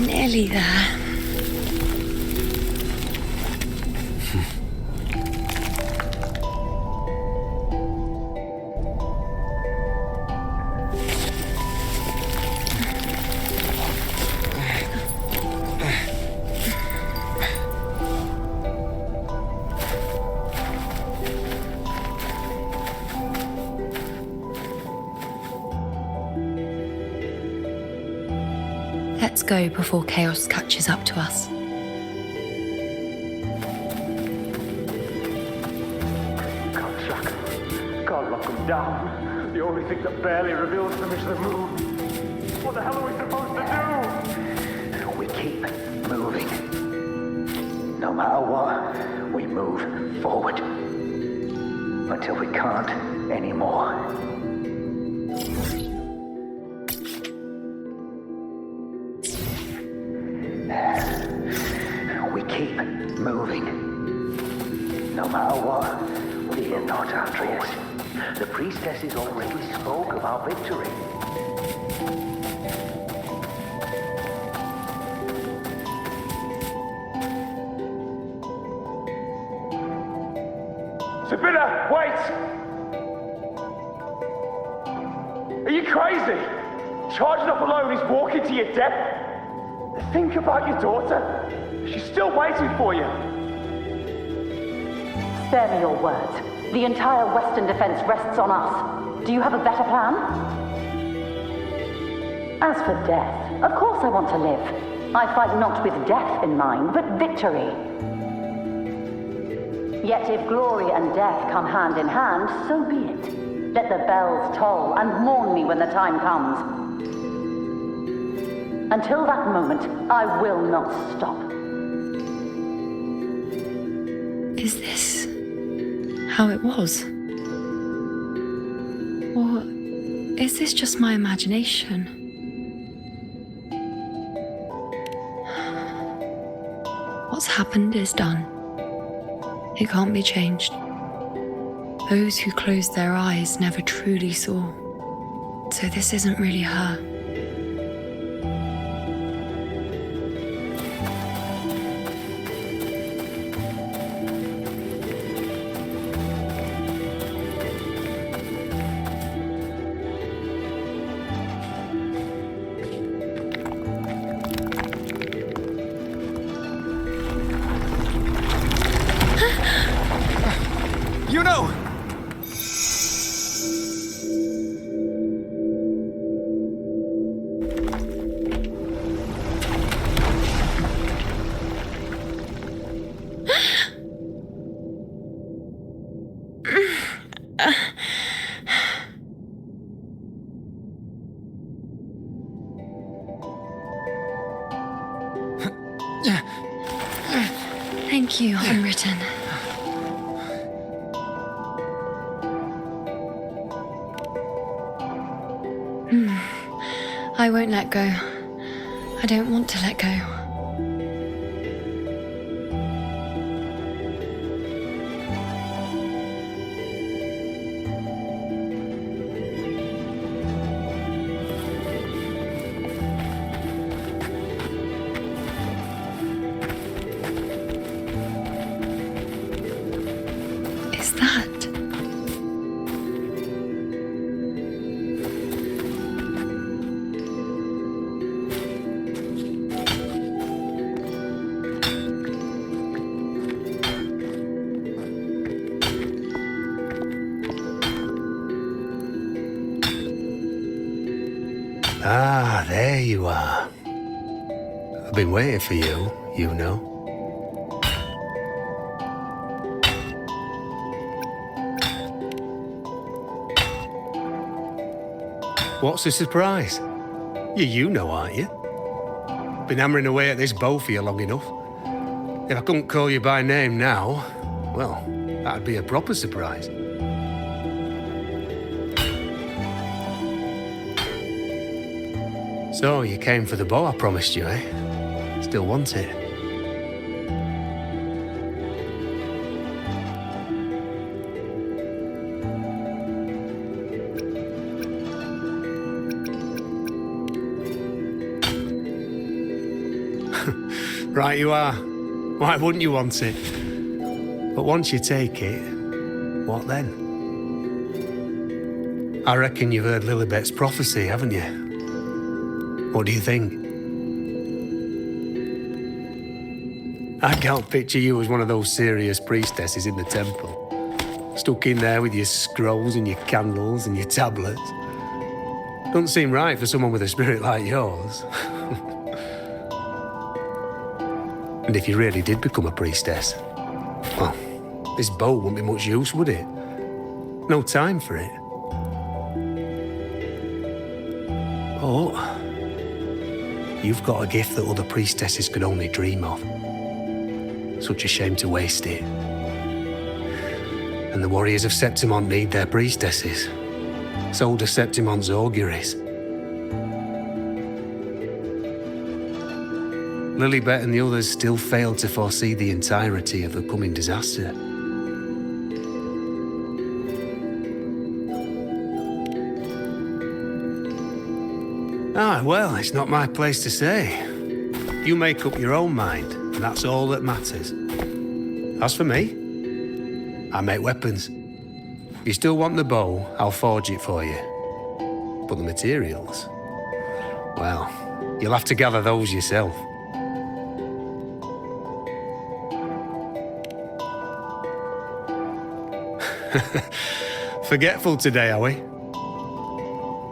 Nearly there. Let's go before chaos catches up to us. Can't lock them down. The only thing that barely reveals them is the moon. What the hell are we supposed to do? We keep moving. No matter what, we move forward. Until we can't anymore. We keep moving. No matter what, we are not Andreas. The priestesses already spoke of our victory. Sabina, wait! Are you crazy? Charging up alone is walking to your death. Think about your daughter. She's still waiting for you. Spare me your words. The entire Western defense rests on us. Do you have a better plan? As for death, of course I want to live. I fight not with death in mind, but victory. Yet if glory and death come hand in hand, so be it. Let the bells toll and mourn me when the time comes. Until that moment, I will not stop. Is this how it was? Or is this just my imagination? What's happened is done. It can't be changed. Those who closed their eyes never truly saw. So this isn't really her. Iuno! Thank you, Unwritten. I won't let go. I don't want to let go. Is that? Ah, there you are. I've been waiting for you, Iuno. What's the surprise? You're Iuno, aren't you? Been hammering away at this bow for you long enough. If I couldn't call you by name now, well, that'd be a proper surprise. So, you came for the bow I promised you, eh? Still want it? Right you are. Why wouldn't you want it? But once you take it, what then? I reckon you've heard Lillibet's prophecy, haven't you? What do you think? I can't picture you as one of those serious priestesses in the temple. Stuck in there with your scrolls and your candles and your tablets. Doesn't seem right for someone with a spirit like yours. And if you really did become a priestess, well, this bow wouldn't be much use, would it? No time for it. But you've got a gift that other priestesses could only dream of. Such a shame to waste it. And the warriors of Septimont need their priestesses. So do Septimont's auguries. Lillibet and the others still failed to foresee the entirety of the coming disaster. Ah, well, it's not my place to say. You make up your own mind, and that's all that matters. As for me, I make weapons. If you still want the bow, I'll forge it for you. But the materials, well, you'll have to gather those yourself. Forgetful today, are we?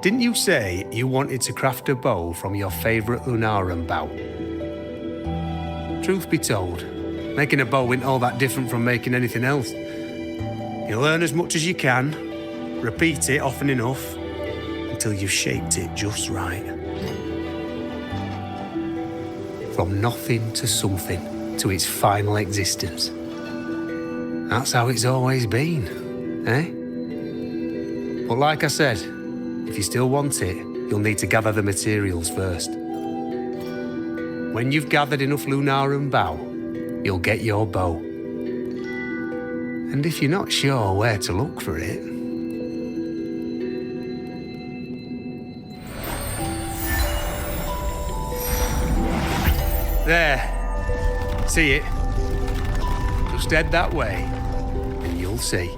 Didn't you say you wanted to craft a bow from your favourite Lunarum Bough? Truth be told, making a bow isn't all that different from making anything else. You learn as much as you can, repeat it often enough, until you've shaped it just right. From nothing to something, to its final existence. That's how it's always been, eh? But like I said, if you still want it, you'll need to gather the materials first. When you've gathered enough Lunarum Bough, you'll get your bow. And if you're not sure where to look for it, there. See it? Just head that way, and you'll see.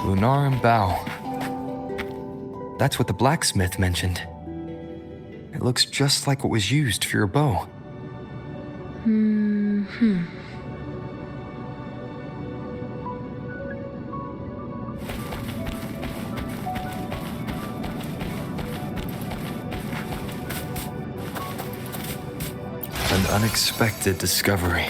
Lunarum Bough. That's what the blacksmith mentioned. It looks just like what was used for your bow. An unexpected discovery.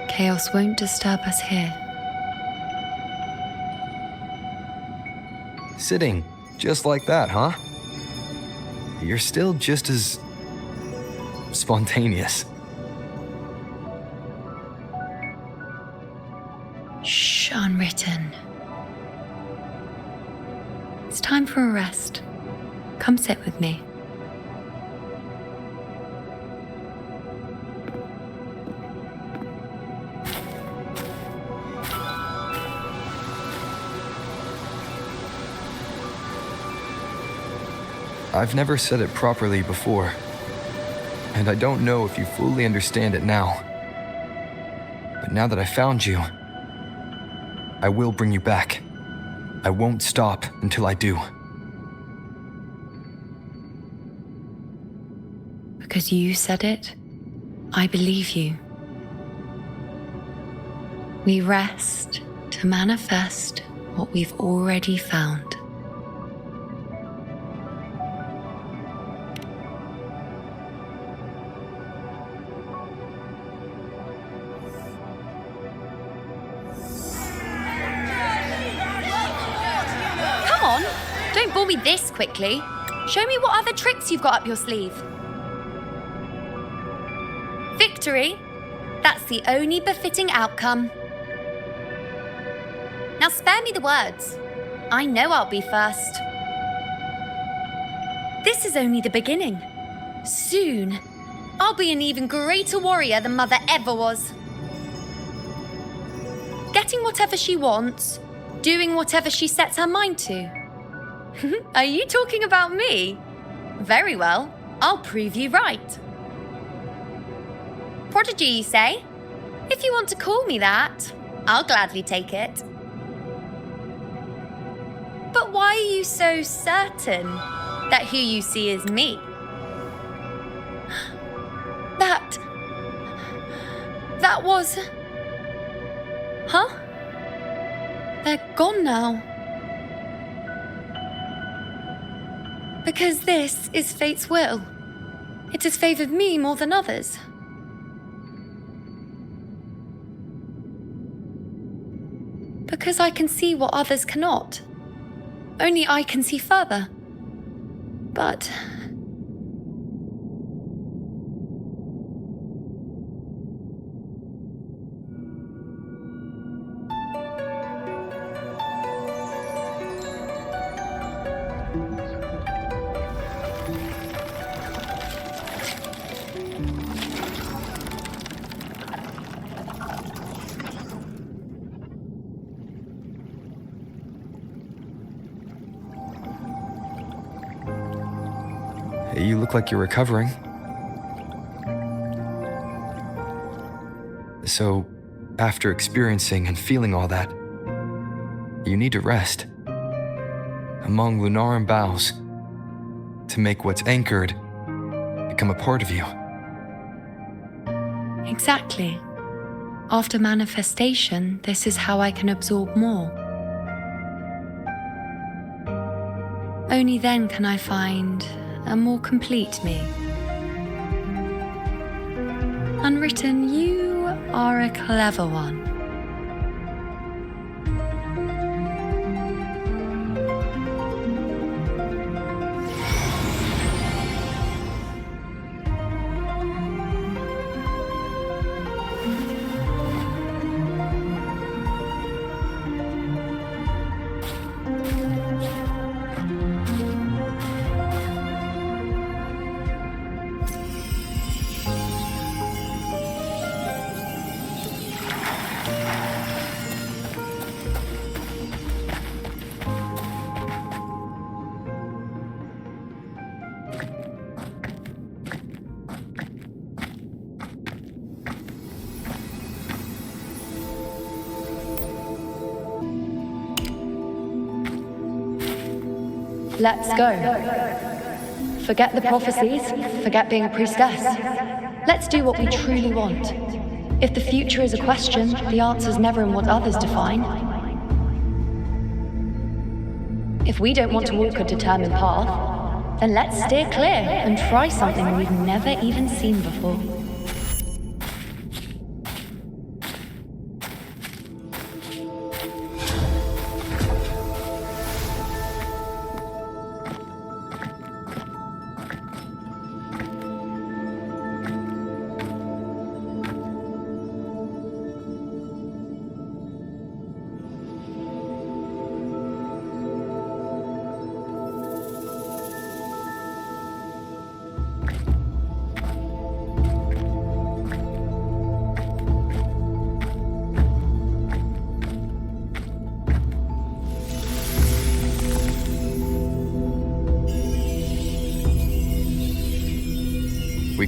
Chaos won't disturb us here. Sitting just like that, huh? You're still just as spontaneous. Shh, unwritten. It's time for a rest. Come sit with me. I've never said it properly before, and I don't know if you fully understand it now. But now that I found you, I will bring you back. I won't stop until I do. Because you said it, I believe you. We rest to manifest what we've already found. Don't bore me this quickly. Show me what other tricks you've got up your sleeve. Victory? That's the only befitting outcome. Now spare me the words. I know I'll be first. This is only the beginning. Soon, I'll be an even greater warrior than Mother ever was. Getting whatever she wants, doing whatever she sets her mind to. Are you talking about me? Very well, I'll prove you right. Prodigy, you say? If you want to call me that, I'll gladly take it. But why are you so certain that who you see is me? That was... Huh? They're gone now. Because this is fate's will. It has favored me more than others. Because I can see what others cannot. Only I can see further. But... You look like you're recovering. So, after experiencing and feeling all that, you need to rest among Lunarum Boughs to make what's anchored become a part of you. Exactly. After manifestation, this is how I can absorb more. Only then can I find a more complete me. Unwritten, you are a clever one. Let's go. Forget the prophecies, forget being a priestess. Let's do what we truly want. If the future is a question, the answer's never in what others define. If we don't want to walk a determined path, then let's steer clear and try something we've never even seen before.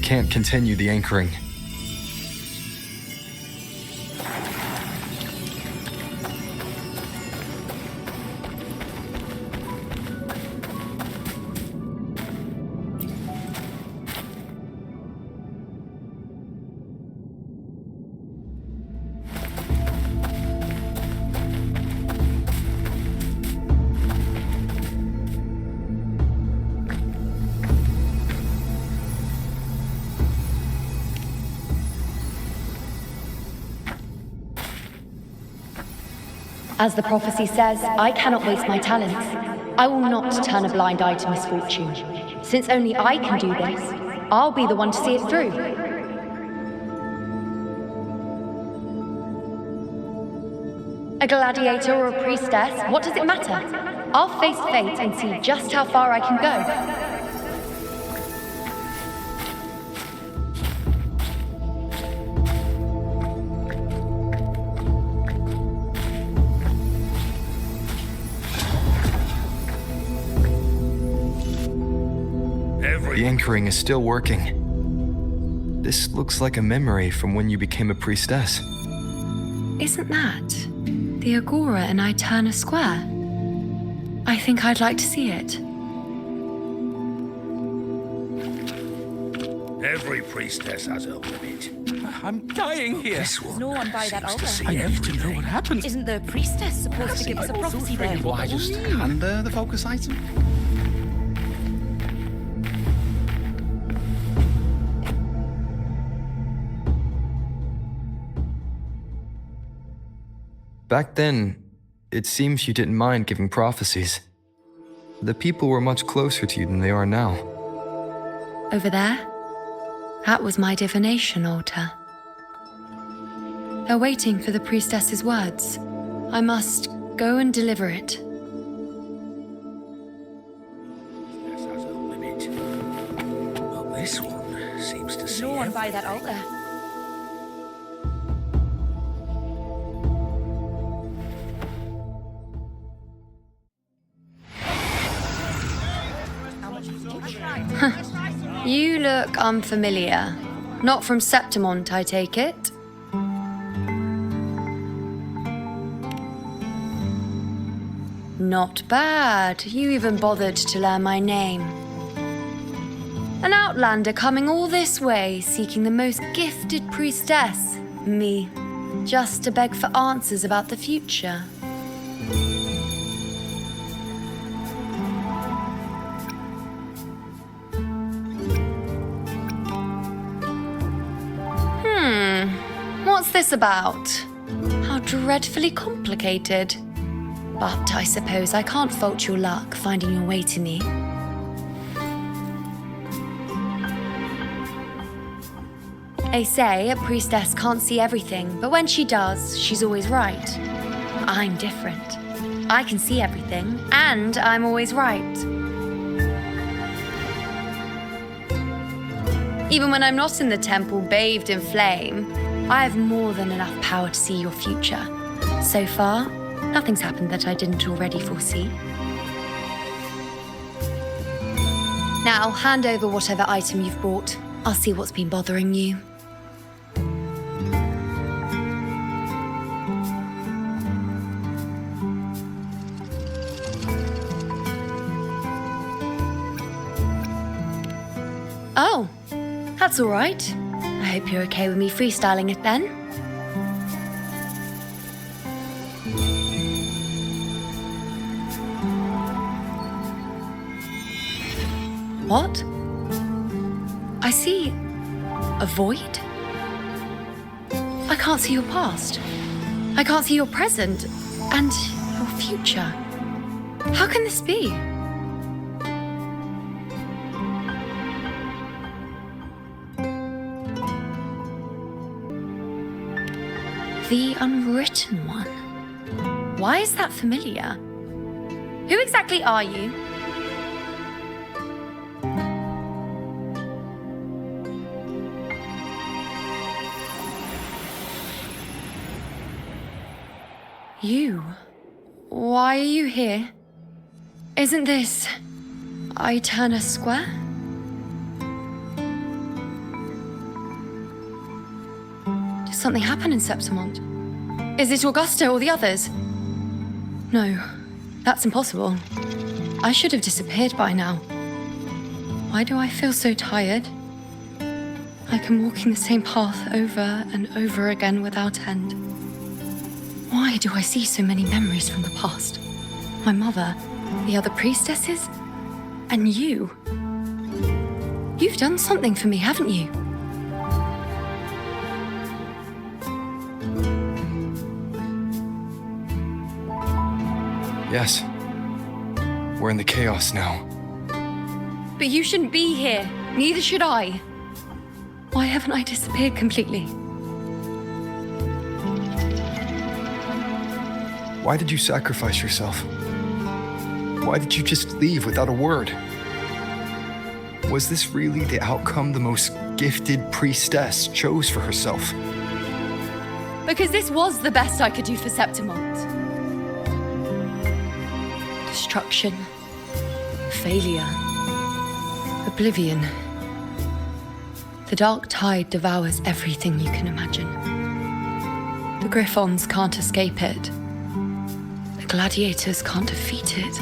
can't continue the anchoring. As the prophecy says, I cannot waste my talents. I will not turn a blind eye to misfortune. Since only I can do this, I'll be the one to see it through. A gladiator or a priestess, what does it matter? I'll face fate and see just how far I can go. The anchoring is still working. This looks like a memory from when you became a priestess. Isn't that the Agora in Iuno Square? I think I'd like to see it. Every priestess has her limit. I'm dying here. This No one by that altar. I need to know what happened. Isn't the priestess supposed to give us a prophecy there? Why just hand her the focus item? Back then, it seems you didn't mind giving prophecies. The people were much closer to you than they are now. Over there? That was my divination altar. They're waiting for the priestess's words. I must go and deliver it. This has a limit. But this one seems to see No one by that altar. You look unfamiliar. Not from Septimont, I take it. Not bad. You even bothered to learn my name. An outlander coming all this way, seeking the most gifted priestess, me, just to beg for answers about the future. What's this about? How dreadfully complicated. But I suppose I can't fault your luck finding your way to me. They say a priestess can't see everything, but when she does, she's always right. I'm different. I can see everything, and I'm always right. Even when I'm not in the temple bathed in flame, I have more than enough power to see your future. So far, nothing's happened that I didn't already foresee. Now, hand over whatever item you've brought. I'll see what's been bothering you. Oh, that's all right. I hope you're okay with me freestyling it then. What? I see a void? I can't see your past. I can't see your present and your future. How can this be? The Unwritten One. Why is that familiar? Who exactly are you? You? Why are you here? Isn't this Iuno Square? Did something happen in Septimont? Is it Augusta or the others? No, that's impossible. I should have disappeared by now. Why do I feel so tired? Like I'm walking the same path over and over again without end. Why do I see so many memories from the past? My mother, the other priestesses, and you. You've done something for me, haven't you? Yes. We're in the chaos now. But you shouldn't be here. Neither should I. Why haven't I disappeared completely? Why did you sacrifice yourself? Why did you just leave without a word? Was this really the outcome the most gifted priestess chose for herself? Because this was the best I could do for Septimont. Destruction. Failure. Oblivion. The dark tide devours everything you can imagine. The Griffons can't escape it. The gladiators can't defeat it.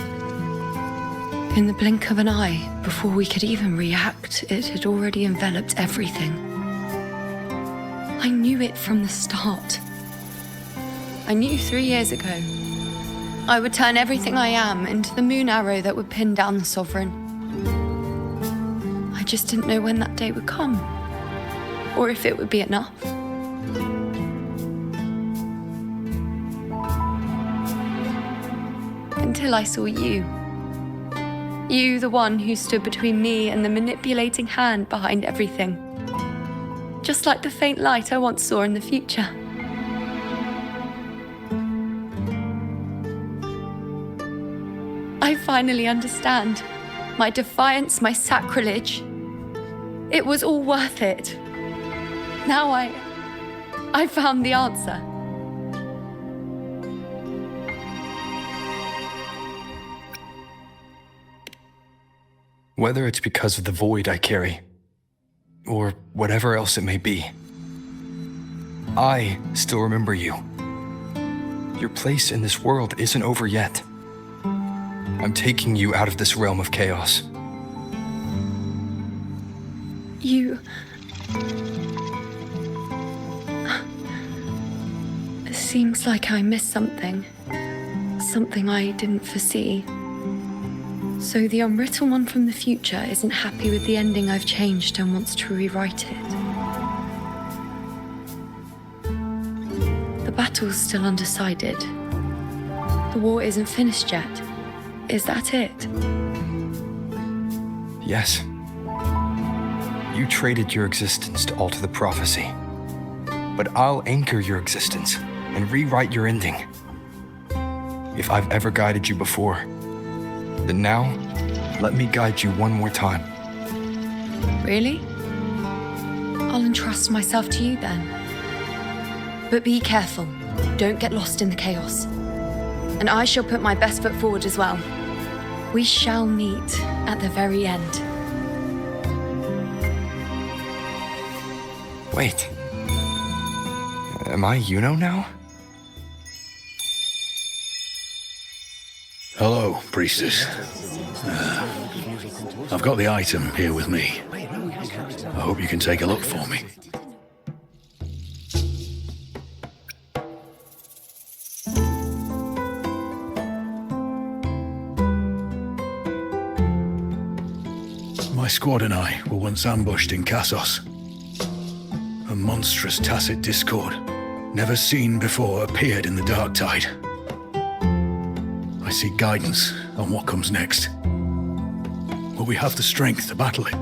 In the blink of an eye, before we could even react, it had already enveloped everything. I knew it from the start. I knew 3 years ago I would turn everything I am into the moon arrow that would pin down the Sovereign. I just didn't know when that day would come, or if it would be enough. Until I saw you. You, the one who stood between me and the manipulating hand behind everything. Just like the faint light I once saw in the future. I finally understand. My defiance, my sacrilege. It was all worth it. Now I found the answer. Whether it's because of the void I carry, or whatever else it may be, I still remember you. Your place in this world isn't over yet. I'm taking you out of this realm of chaos. You... It seems like I missed something. Something I didn't foresee. So the unwritten one from the future isn't happy with the ending I've changed and wants to rewrite it. The battle's still undecided. The war isn't finished yet. Is that it? Yes. You traded your existence to alter the prophecy. But I'll anchor your existence and rewrite your ending. If I've ever guided you before, then now, let me guide you one more time. Really? I'll entrust myself to you then. But be careful. Don't get lost in the chaos. And I shall put my best foot forward as well. We shall meet at the very end. Wait. Am I Iuno now? Hello, Priestess. I've got the item here with me. I hope you can take a look for me. My squad and I were once ambushed in Kassos. A monstrous tacit discord, never seen before, appeared in the dark tide. I seek guidance on what comes next. Will we have the strength to battle it?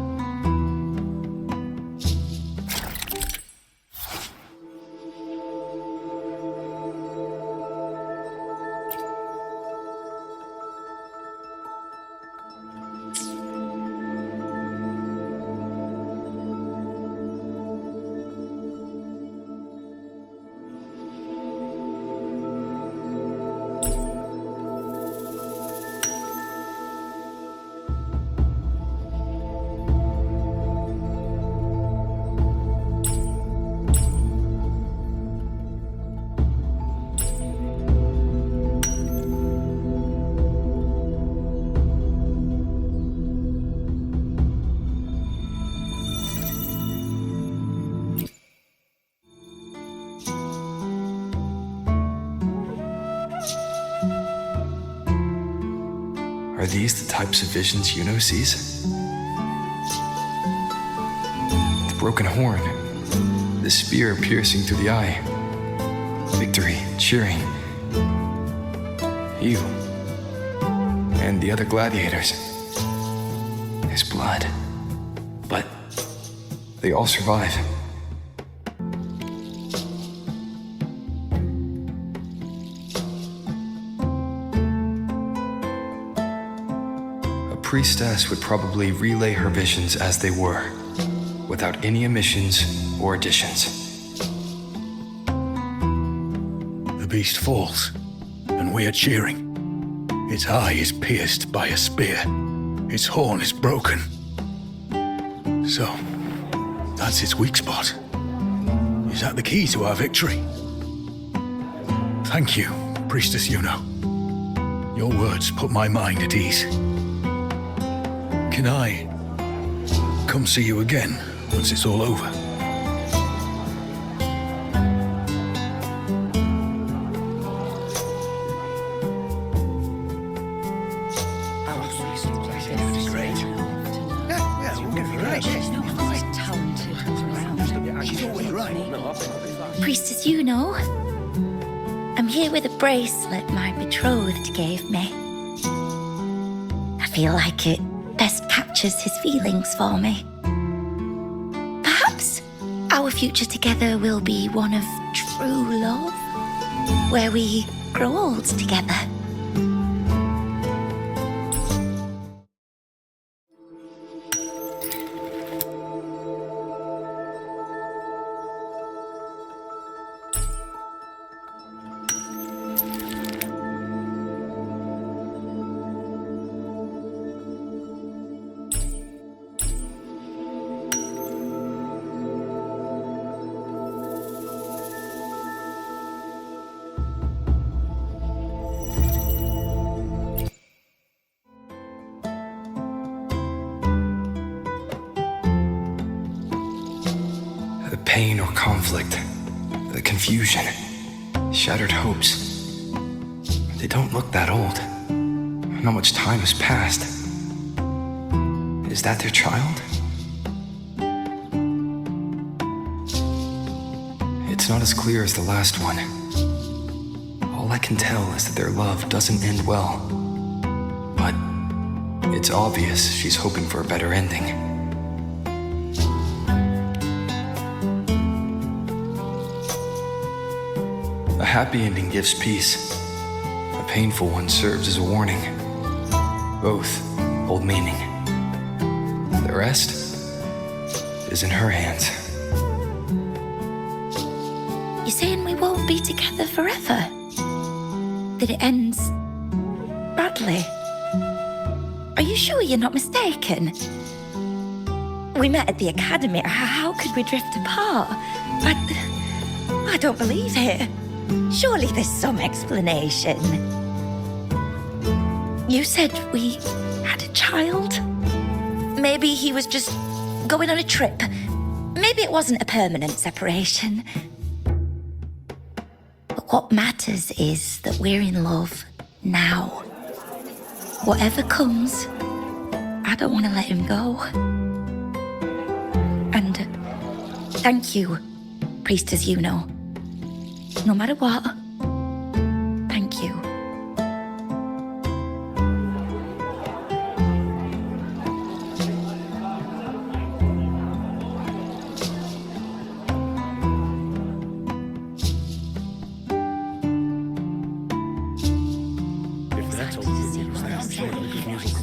Are these the types of visions Iuno sees? The broken horn, the spear piercing through the eye, victory, cheering, you, and the other gladiators. His blood. But they all survive. A priestess would probably relay her visions as they were, without any omissions or additions. The beast falls, and we are cheering. Its eye is pierced by a spear. Its horn is broken. So, that's its weak spot. Is that the key to our victory? Thank you, Priestess Iuno. Your words put my mind at ease. Can I come see you again once it's all over? Priestess Iuno, I'm here with a bracelet my betrothed gave me. I feel like it best captures his feelings for me. Perhaps our future together will be one of true love, where we grow old together. The pain or conflict, the confusion, shattered hopes. They don't look that old. Not much time has passed. Is that their child? It's not as clear as the last one. All I can tell is that their love doesn't end well. But it's obvious she's hoping for a better ending. A happy ending gives peace. A painful one serves as a warning. Both hold meaning. The rest is in her hands. You're saying we won't be together forever? That it ends badly? Are you sure you're not mistaken? We met at the academy. How could we drift apart? I don't believe it. Surely there's some explanation. You said we had a child? Maybe he was just going on a trip. Maybe it wasn't a permanent separation. But what matters is that we're in love now. Whatever comes, I don't want to let him go. And thank you, Priestess Iuno. No matter what, thank you.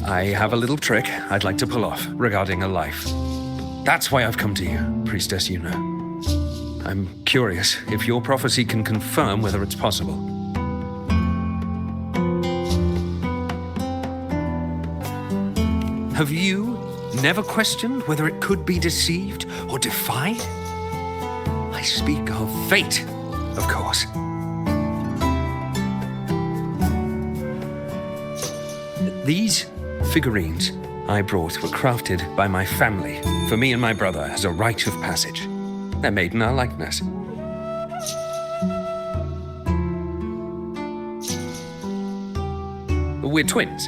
I have a little trick I'd like to pull off regarding a life. That's why I've come to you, Priestess Iuno. I'm curious if your prophecy can confirm whether it's possible. Have you never questioned whether it could be deceived or defied? I speak of fate, of course. These figurines I brought were crafted by my family for me and my brother as a rite of passage. They're made in our likeness. We're twins,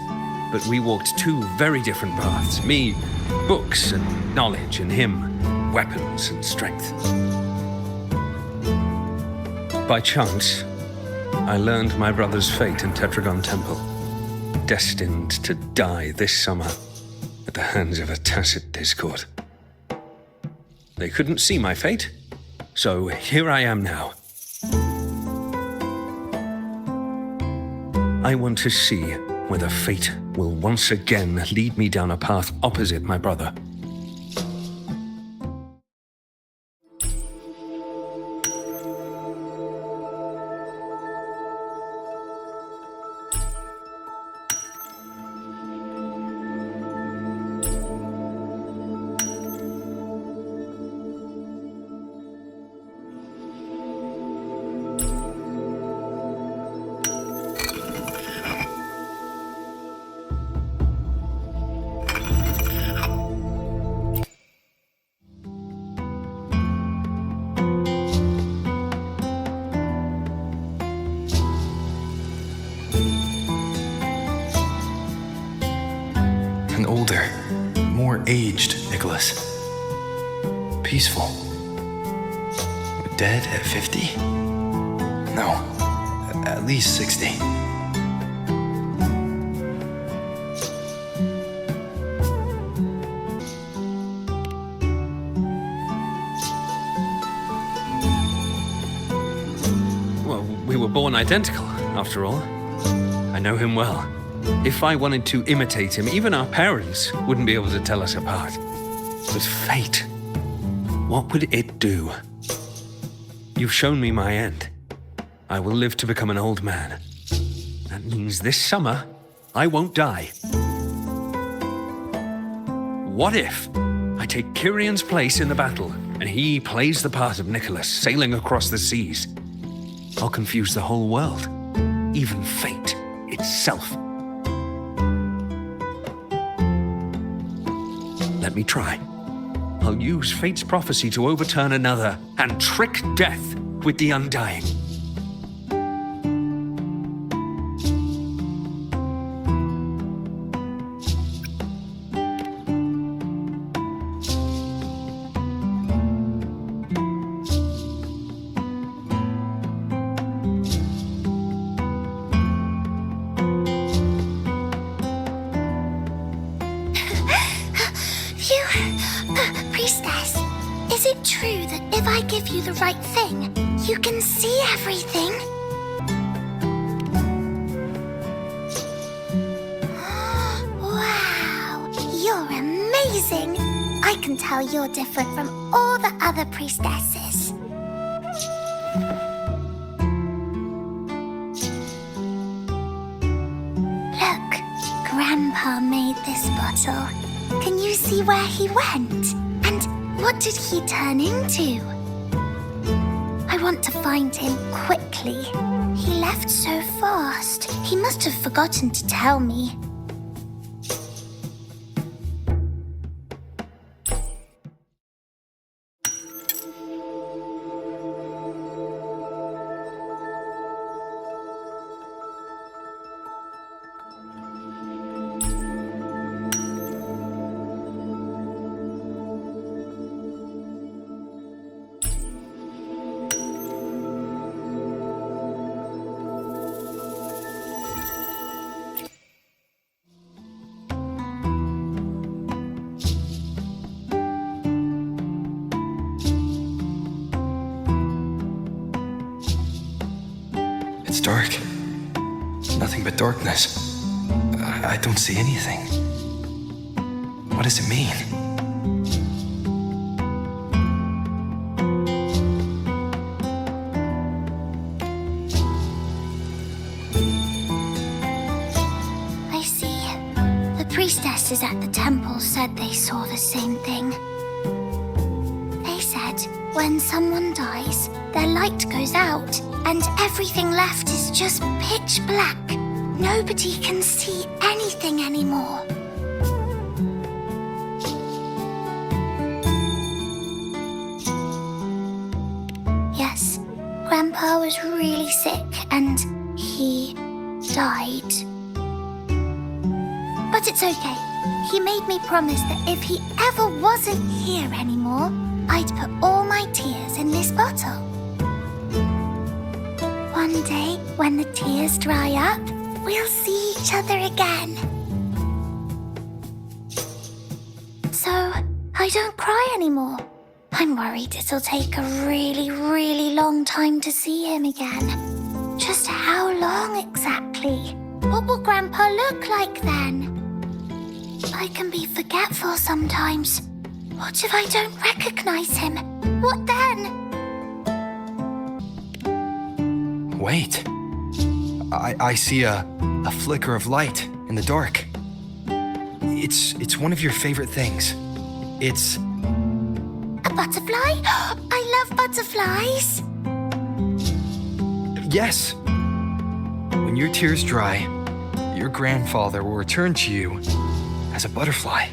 but we walked two very different paths. Me, books and knowledge, and him, weapons and strength. By chance, I learned my brother's fate in Tetragon Temple, destined to die this summer at the hands of a tacit discord. They couldn't see my fate, so here I am now. I want to see whether fate will once again lead me down a path opposite my brother. An older, more aged Nicholas. Peaceful. Dead at 50? No, at least 60. Well, we were born identical, after all. I know him well. If I wanted to imitate him, even our parents wouldn't be able to tell us apart. But fate, what would it do? You've shown me my end. I will live to become an old man. That means this summer, I won't die. What if I take Kyrion's place in the battle, and he plays the part of Nicholas, sailing across the seas? I'll confuse the whole world, even fate itself. Let me try. I'll use fate's prophecy to overturn another and trick death with the undying. Priestess, is it true that if I give you the right thing, you can see everything? Wow, you're amazing! I can tell you're different from all the other priestesses. Look, Grandpa made this bottle. Can you see where he went? And what did he turn into? I want to find him quickly. He left so fast. He must have forgotten to tell me. It's dark. Nothing but darkness. I don't see anything. What does it mean? I see. The priestesses at the temple said they saw the same thing. They said when someone dies, their light goes out, and everything left is just pitch black. Nobody can see anything anymore. Yes, Grandpa was really sick and he died. But it's okay. He made me promise that if he ever wasn't here anymore, I'd put all my tears in this bottle. One day, when the tears dry up, we'll see each other again. So, I don't cry anymore. I'm worried it'll take a really, really long time to see him again. Just how long exactly? What will Grandpa look like then? I can be forgetful sometimes. What if I don't recognize him? What then? Wait. I see a flicker of light in the dark. It's one of your favorite things. It's... A butterfly? I love butterflies. Yes. When your tears dry, your grandfather will return to you as a butterfly.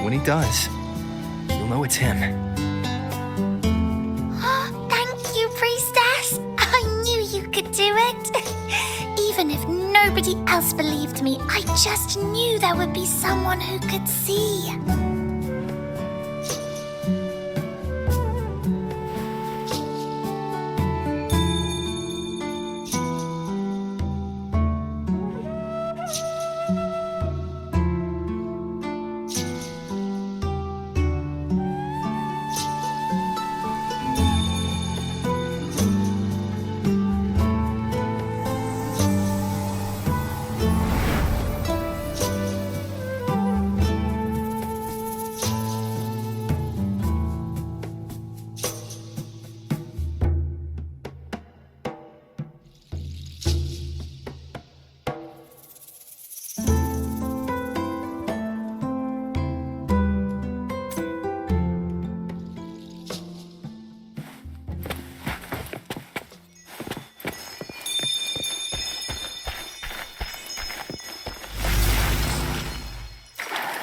When he does, you'll know it's him. Thank you, Priestess. I knew you could do it. Even if nobody else believed me, I just knew there would be someone who could see.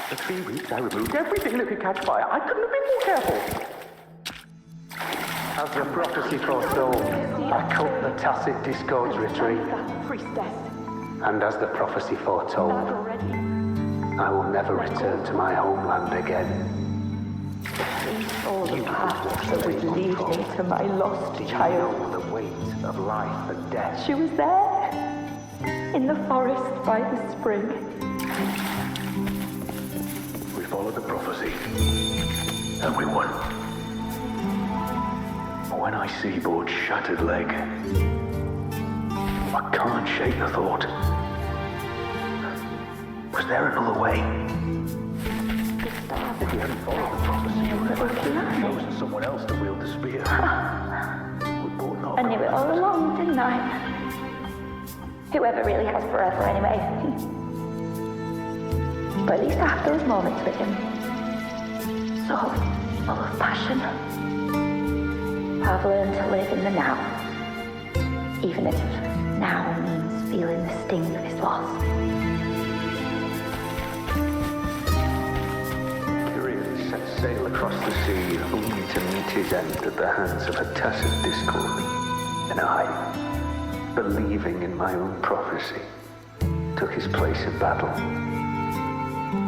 For 3 weeks, I removed everything that could catch fire. I couldn't have been more careful. As the prophecy foretold, I cut the tacit discords retreat. And as the prophecy foretold, I will never return to my homeland again. All the path that would lead me to my lost child. The weight of life and death. She was there, in the forest by the spring. We followed the prophecy, and we won. But when I see Bord's shattered leg, I can't shake the thought. Was there another way? If we hadn't followed the prophecy, we would never have chosen someone else to wield the spear. Would Bord not? I knew it all along, didn't I? Whoever really has forever, anyway. But at least I have those moments with him. So full of passion. I've learned to live in the now. Even if now means feeling the sting of his loss. Curious set sail across the sea, only to meet his end at the hands of a tacit discord. And I, believing in my own prophecy, took his place in battle.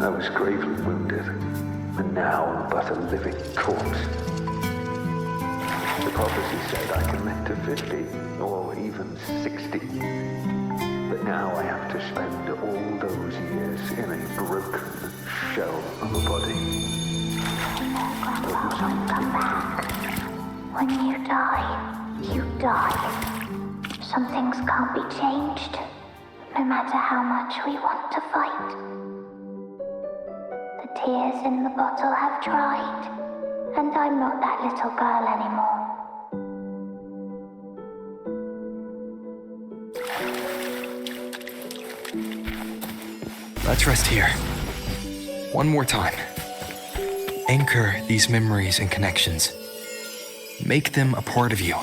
I was gravely wounded, and now I'm but a living corpse. The prophecy said I can live to 50, or even 60. But now I have to spend all those years in a broken shell of a body. Grandpa won't come back. When you die, you die. Some things can't be changed, no matter how much we want to fight. The tears in the bottle have dried, and I'm not that little girl anymore. Let's rest here. One more time. Anchor these memories and connections. Make them a part of you.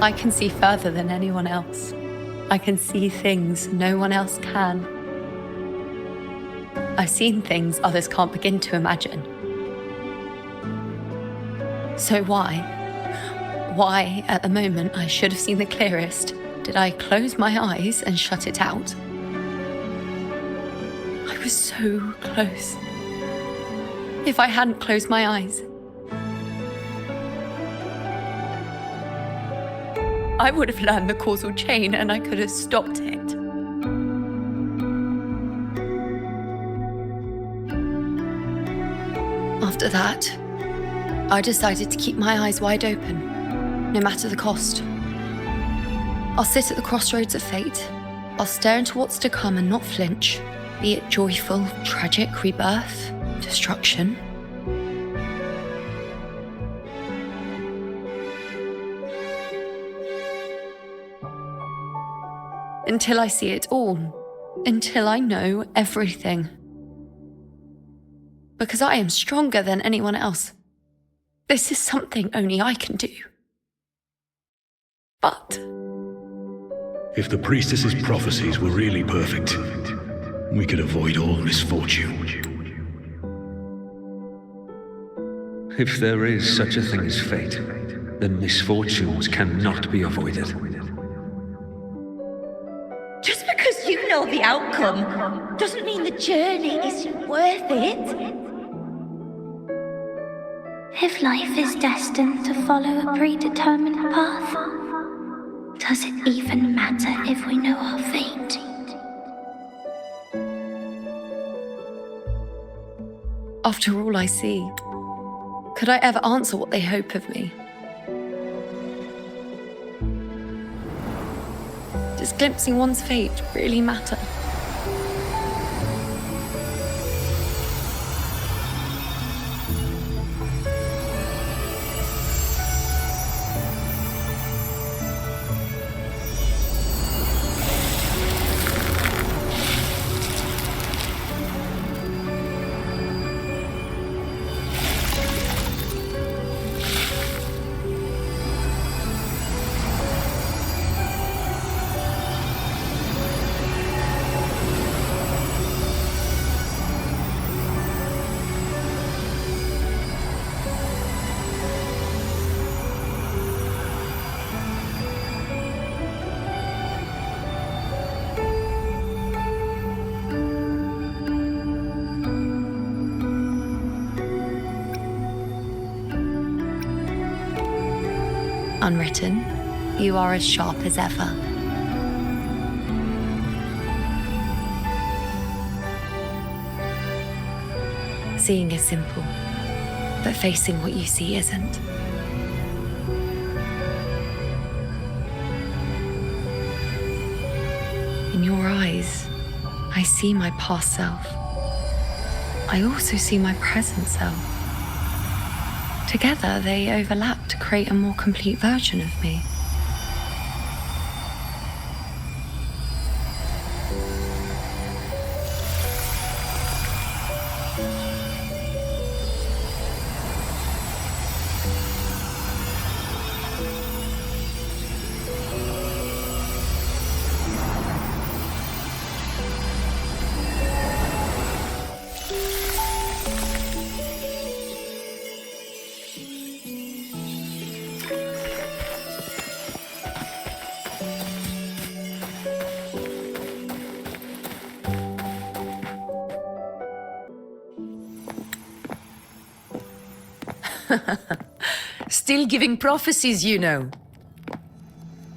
I can see further than anyone else. I can see things no one else can. I've seen things others can't begin to imagine. So why, at the moment I should have seen the clearest, did I close my eyes and shut it out? I was so close. If I hadn't closed my eyes, I would have learned the causal chain and I could have stopped it. After that, I decided to keep my eyes wide open, no matter the cost. I'll sit at the crossroads of fate. I'll stare into what's to come and not flinch, be it joyful, tragic, rebirth, destruction. Until I see it all, until I know everything. Because I am stronger than anyone else. This is something only I can do. But if the priestess's prophecies were really perfect, we could avoid all misfortune. If there is such a thing as fate, then misfortunes cannot be avoided. Just because you know the outcome doesn't mean the journey isn't worth it. If life is destined to follow a predetermined path, does it even matter if we know our fate? after all I see, could I ever answer what they hope of me? Does glimpsing one's fate really matter? Unwritten, you are as sharp as ever. Seeing is simple, but facing what you see isn't. In your eyes, I see my past self. I also see my present self. Together, they overlap to create a more complete version of me. Still giving prophecies, Iuno.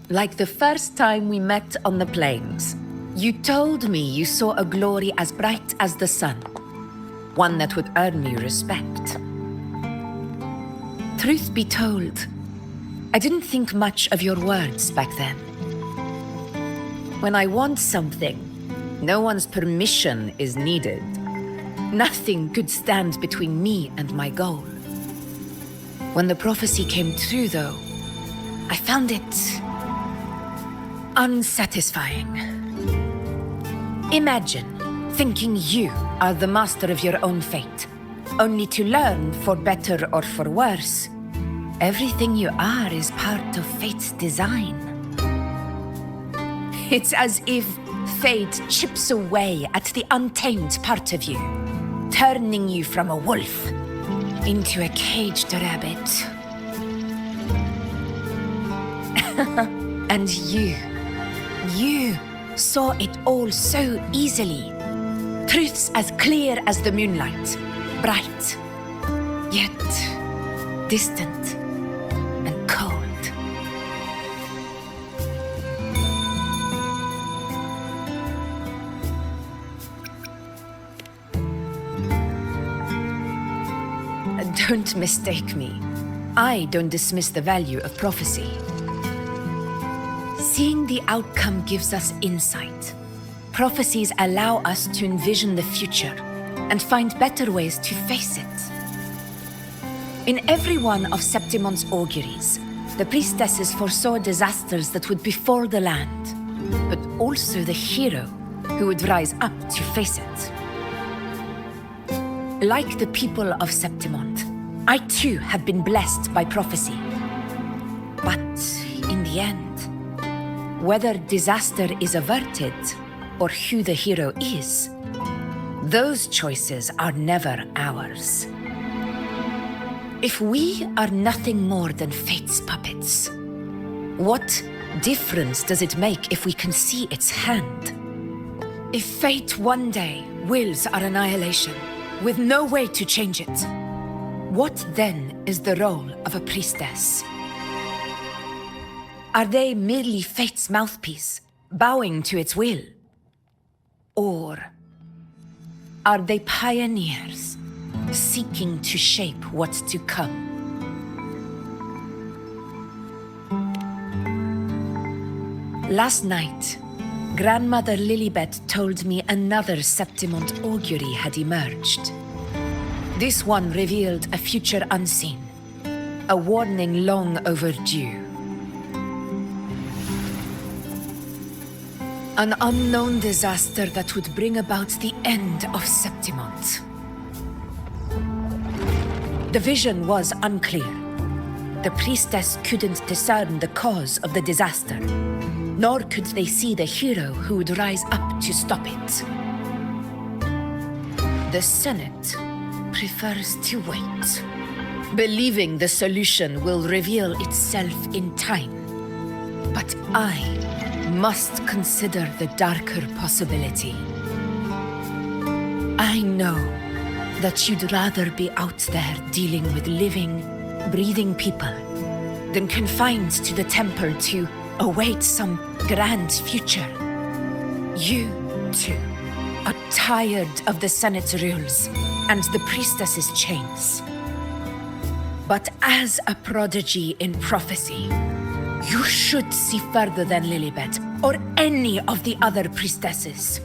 Like the first time we met on the plains, you told me you saw a glory as bright as the sun, one that would earn me respect. Truth be told, I didn't think much of your words back then. When I want something, no one's permission is needed. Nothing good stands between me and my goal. When the prophecy came true, though, I found it unsatisfying. Imagine thinking you are the master of your own fate, only to learn, for better or for worse, Everything you are is part of fate's design. It's as if fate chips away at the untamed part of you, turning you from a wolf into a caged rabbit. And you saw it all so easily. Truths as clear as the moonlight, bright, yet distant and cold. Don't mistake me. I don't dismiss the value of prophecy. Seeing the outcome gives us insight. Prophecies allow us to envision the future and find better ways to face it. In every one of Septimont's auguries, the priestesses foresaw disasters that would befall the land, but also the hero who would rise up to face it. Like the people of Septimont, I too have been blessed by prophecy. But in the end, whether disaster is averted or who the hero is, those choices are never ours. If we are nothing more than fate's puppets, what difference does it make if we can see its hand? If fate one day wills our annihilation, with no way to change it, what then is the role of a priestess? Are they merely fate's mouthpiece, bowing to its will? Or are they pioneers, seeking to shape what's to come? Last night, Grandmother Lillibet told me another Septimont augury had emerged. This one revealed a future unseen, a warning long overdue. An unknown disaster that would bring about the end of Septimont. The vision was unclear. The priestess couldn't discern the cause of the disaster, nor could they see the hero who would rise up to stop it. The Senate prefers to wait, believing the solution will reveal itself in time. But I must consider the darker possibility. I know that you'd rather be out there dealing with living, breathing people than confined to the temple to await some grand future. You, too, are tired of the Senate's rules and the priestess's chains. But as a prodigy in prophecy, you should see further than Lillibet or any of the other priestesses.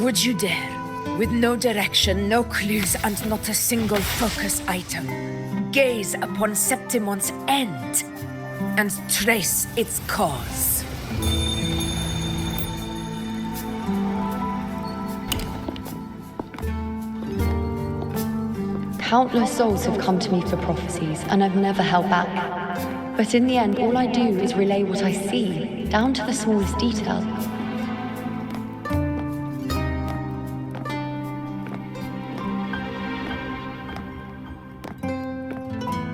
Would you dare, with no direction, no clues, and not a single focus item, gaze upon Septimont's end and trace its cause? Countless souls have come to me for prophecies, and I've never held back. But in the end, all I do is relay what I see, down to the smallest detail.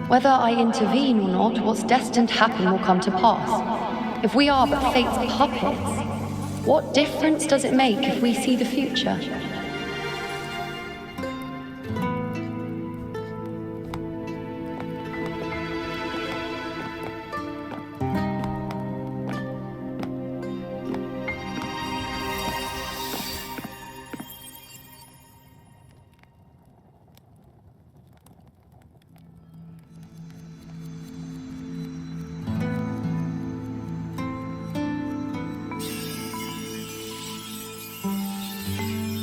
Whether I intervene or not, what's destined to happen will come to pass. If we are but fate's puppets, what difference does it make if we see the future?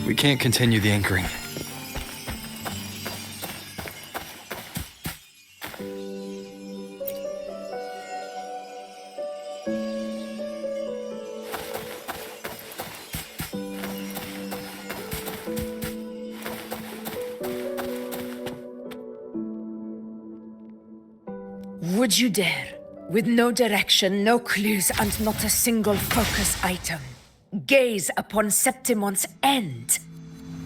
We can't continue the anchoring. Would you dare, with no direction, no clues, and not a single focus item, gaze upon Septimont's end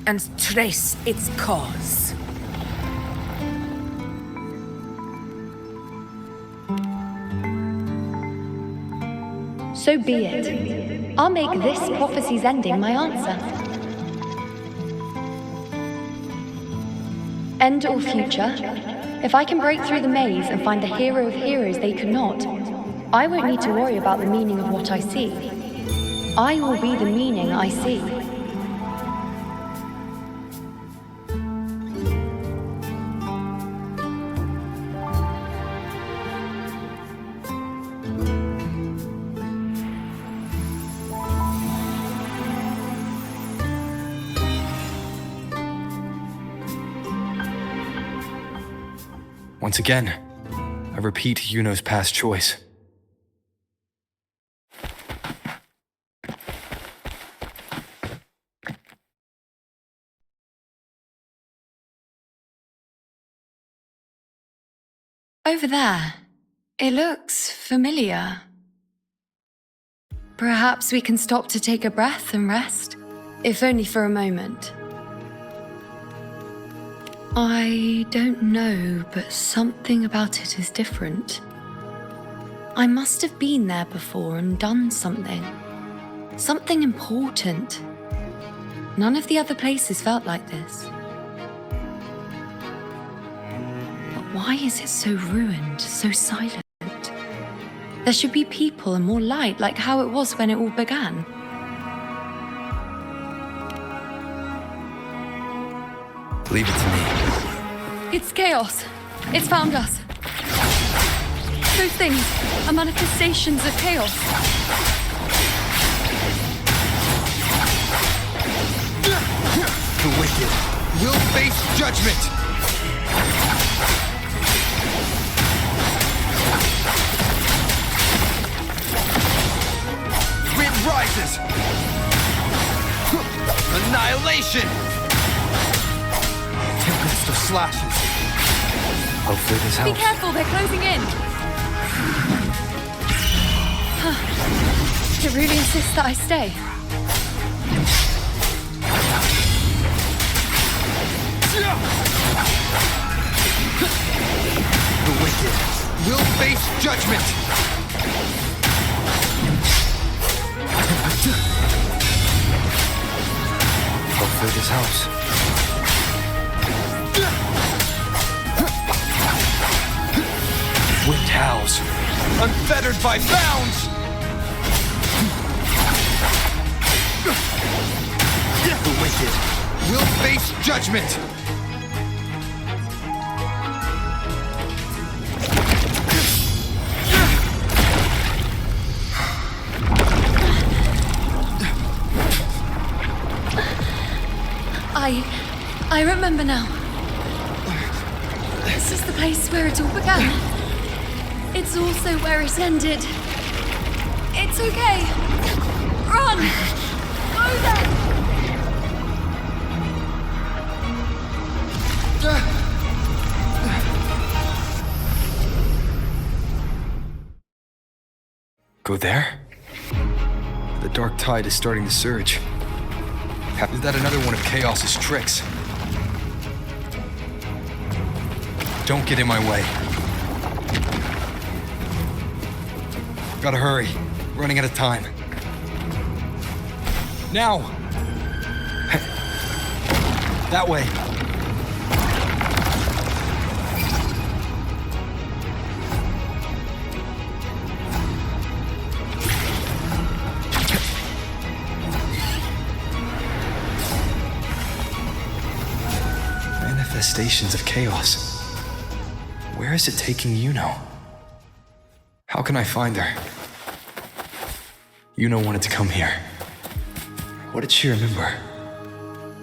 and trace its cause? So be it. I'll make this prophecy's ending my answer. End or future, if I can break through the maze and find the hero of heroes they could not, I won't need to worry about the meaning of what I see. I will be the meaning I see. Once again, I repeat Iuno's past choice. Over there. It looks familiar. Perhaps we can stop to take a breath and rest, if only for a moment. I don't know, but something about it is different. I must have been there before and done something. Something important. None of the other places felt like this. But why is it so ruined, so silent? There should be people and more light, like how it was when it all began. Leave it to me. It's chaos. It's found us. Those things are manifestations of chaos. The wicked will face judgment. Wind rises. Annihilation. Tempest of slashes. Hopefully this helps. Be careful, they're closing in. It really insists that I stay. The wicked will face judgment. Hopefully this helps. Wind howls, unfettered by bounds. The wicked will face judgment. I remember now. This is the place where it all began. It's also where it ended. It's okay. Run! Go there! Go there? The dark tide is starting to surge. Is that another one of Chaos's tricks? Don't get in my way. Gotta hurry. Running out of time. Now! That way. Manifestations of chaos. Where is it taking Iuno? How can I find her? Iuno wanted to come here. What did she remember?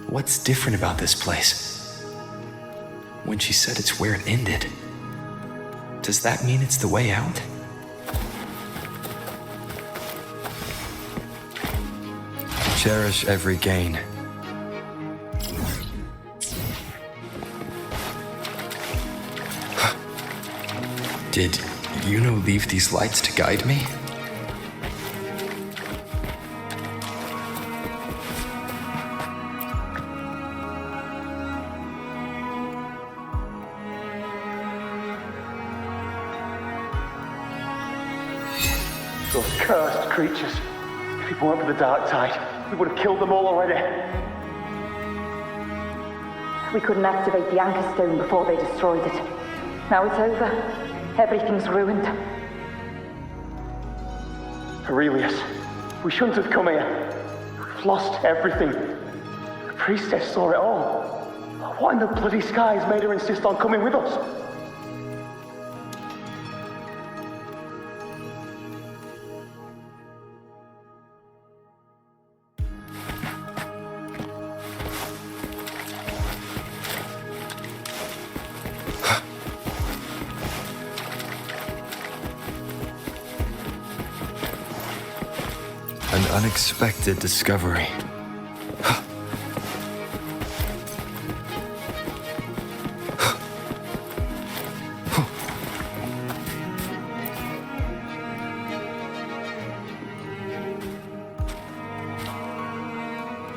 What's different about this place? When she said it's where it ended, does that mean it's the way out? Cherish every gain. Did Iuno leave these lights to guide me? Those cursed creatures. If it weren't for the dark tide, we would have killed them all already. We couldn't activate the anchor stone before they destroyed it. Now it's over. Everything's ruined. Aurelius, we shouldn't have come here. We've lost everything. The priestess saw it all. What in the bloody skies made her insist on coming with us? An unexpected discovery.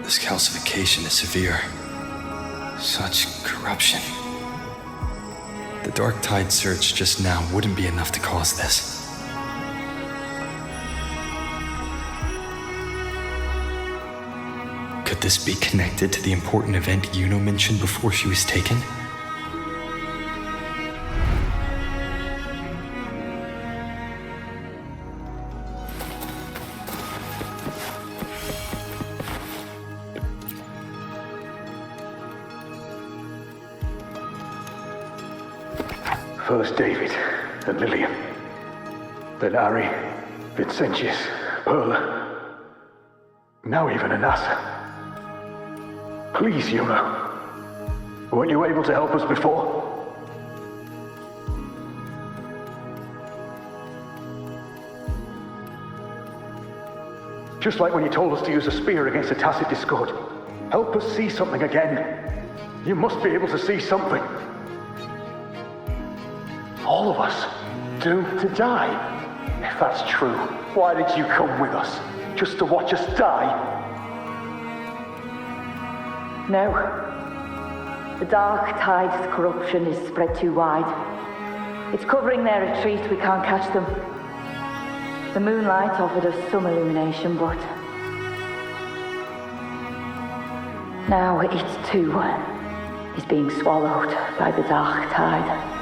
This calcification is severe. Such corruption. The Dark Tide search just now wouldn't be enough to cause this. Could this be connected to the important event Iuno mentioned before she was taken? First David and Lillian. Then Ari, Vincentius, Perla. Now even Anassa. Please, Iuno. Weren't you able to help us before? Just like when you told us to use a spear against a tacit discord. Help us see something again. You must be able to see something. All of us doomed to die. If that's true, why did you come with us? Just to watch us die? No. The Dark Tide's corruption is spread too wide. It's covering their retreat, we can't catch them. The moonlight offered us some illumination, but... now it too is being swallowed by the Dark Tide.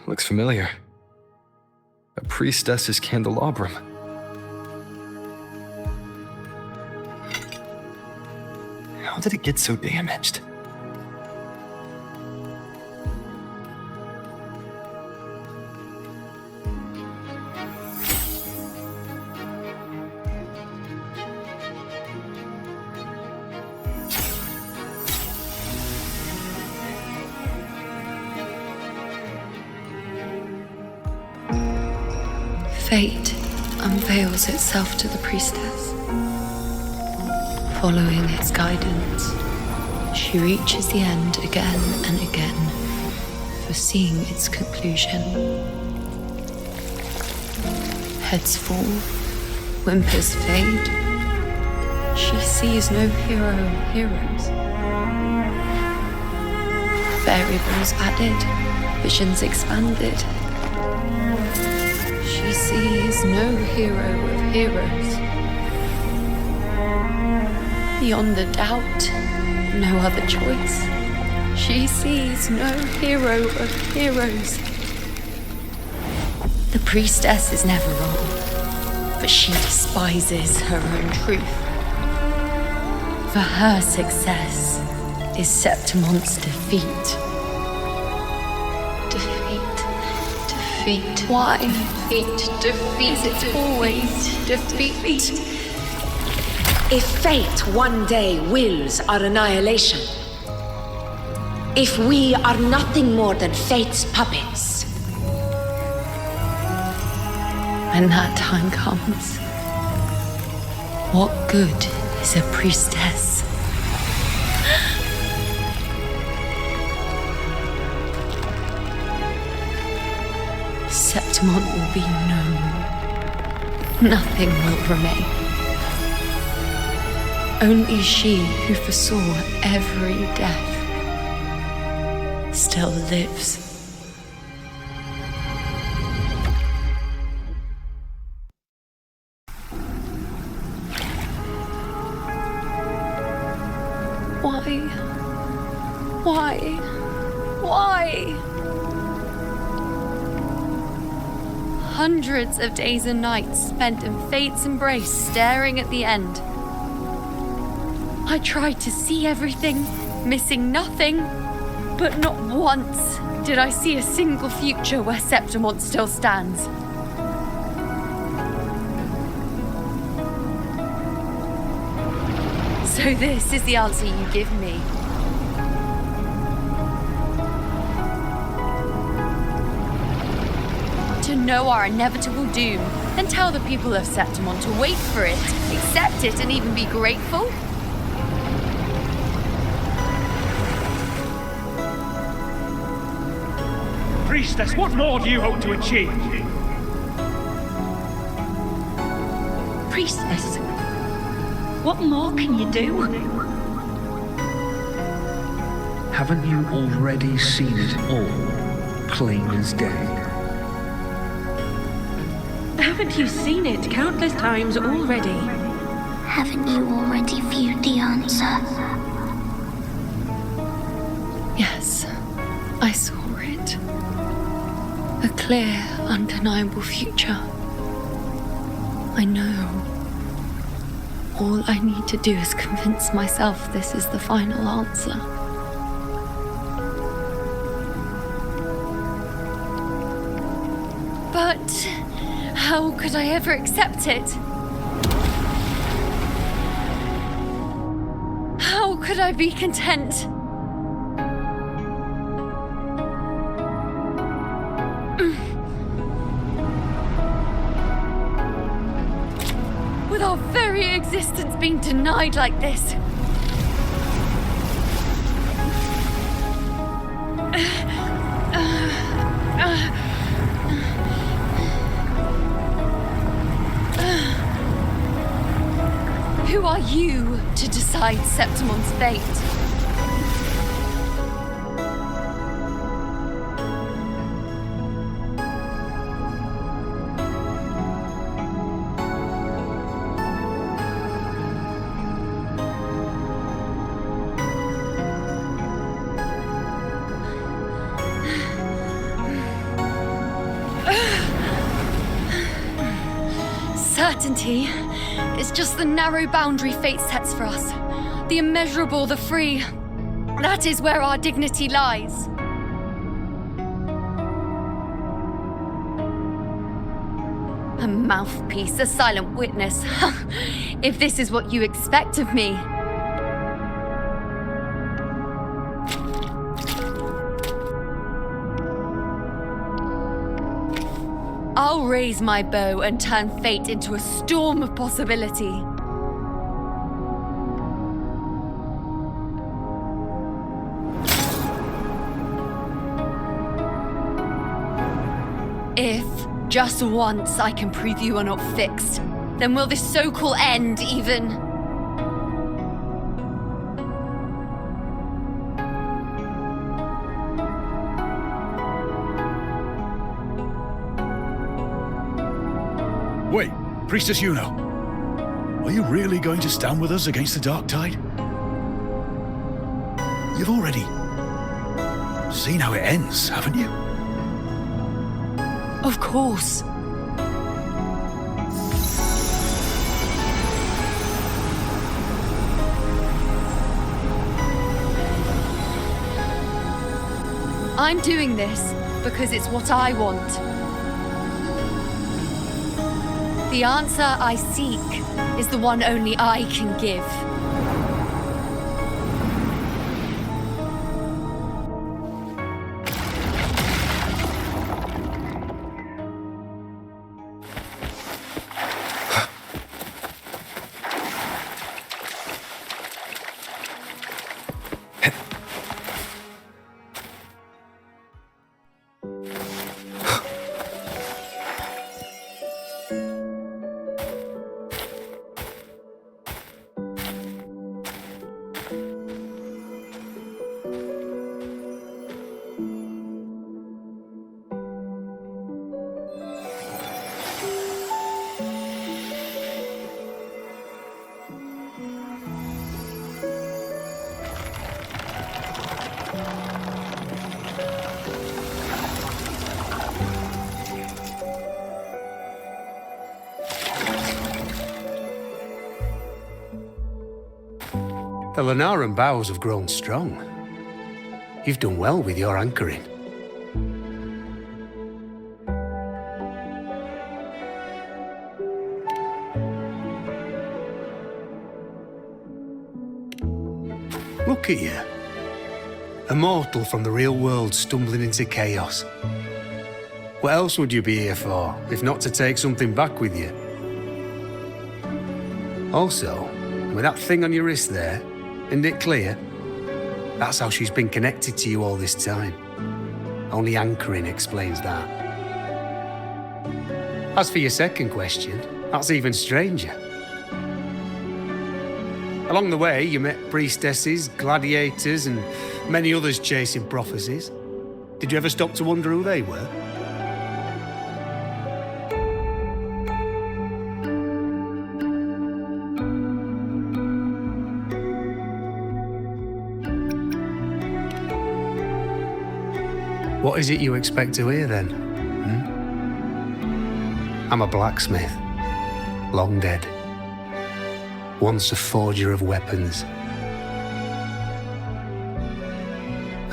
Looks familiar. A priestess's candelabrum. How did it get so damaged? Fate unveils itself to the priestess. Following its guidance, she reaches the end again and again, foreseeing its conclusion. Heads fall, whimpers fade. She sees no hero or heroes. Variables added, visions expanded. She sees no hero of heroes. Beyond a doubt, no other choice. She sees no hero of heroes. The priestess is never wrong, but she despises her own truth. For her success is Septimont's defeat. Defeat. Why? Defeat. Is it always defeat? If fate one day wills our annihilation, if we are nothing more than fate's puppets? When that time comes, what good is a priestess? Septimont will be known. Nothing will remain. Only she who foresaw every death still lives. Why? Hundreds of days and nights spent in fate's embrace, staring at the end. I tried to see everything, missing nothing, but not once did I see a single future where Septimont still stands. So this is the answer you give me. To know our inevitable doom, then tell the people of Septimont to wait for it, accept it, and even be grateful? Priestess, what more do you hope to achieve? Priestess, what more can you do? Haven't you already seen it all, plain as day? Haven't you seen it countless times already? Haven't you already viewed the answer? Yes, I saw it. A clear, undeniable future. I know. All I need to do is convince myself this is the final answer. But how could I ever accept it? How could I be content? With our very existence being denied like this. Who are you to decide Septimont's fate? Certainty is just the narrow boundary fate sets for us. The immeasurable, the free. That is where our dignity lies. A mouthpiece, a silent witness. If this is what you expect of me. I'll raise my bow and turn fate into a storm of possibility. If, just once, I can prove you are not fixed, then will this so-called end even? Wait, Priestess Iuno. Are you really going to stand with us against the Dark Tide? You've already seen how it ends, haven't you? Of course. I'm doing this because it's what I want. The answer I seek is the one only I can give. The Lunarum Boughs have grown strong. You've done well with your anchoring. Look at you. A mortal from the real world stumbling into chaos. What else would you be here for, if not to take something back with you? Also, with that thing on your wrist there, isn't it clear? That's how she's been connected to you all this time. Only anchoring explains that. As for your second question, that's even stranger. Along the way, you met priestesses, gladiators, and many others chasing prophecies. Did you ever stop to wonder who they were? What is it you expect to hear then? I'm a blacksmith, long dead. Once a forger of weapons.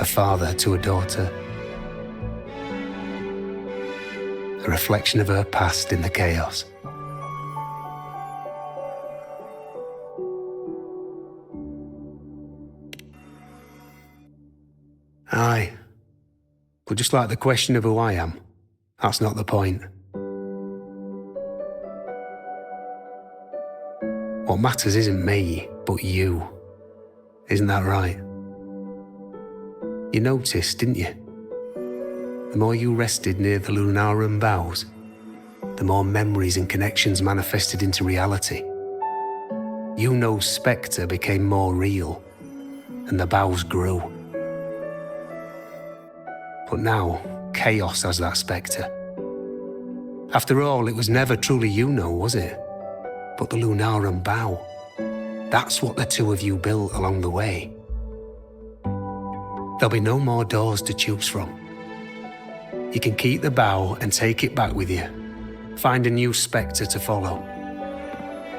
A father to a daughter. A reflection of her past in the chaos. Aye. But just like the question of who I am, that's not the point. What matters isn't me, but you. Isn't that right? You noticed, didn't you? The more you rested near the Lunarum Boughs, the more memories and connections manifested into reality. Iuno's spectre became more real, and the boughs grew. But now, chaos has that spectre. After all, it was never truly Iuno, was it? But the Lunarum Bough. That's what the two of you built along the way. There'll be no more doors to choose from. You can keep the bough and take it back with you. Find a new spectre to follow.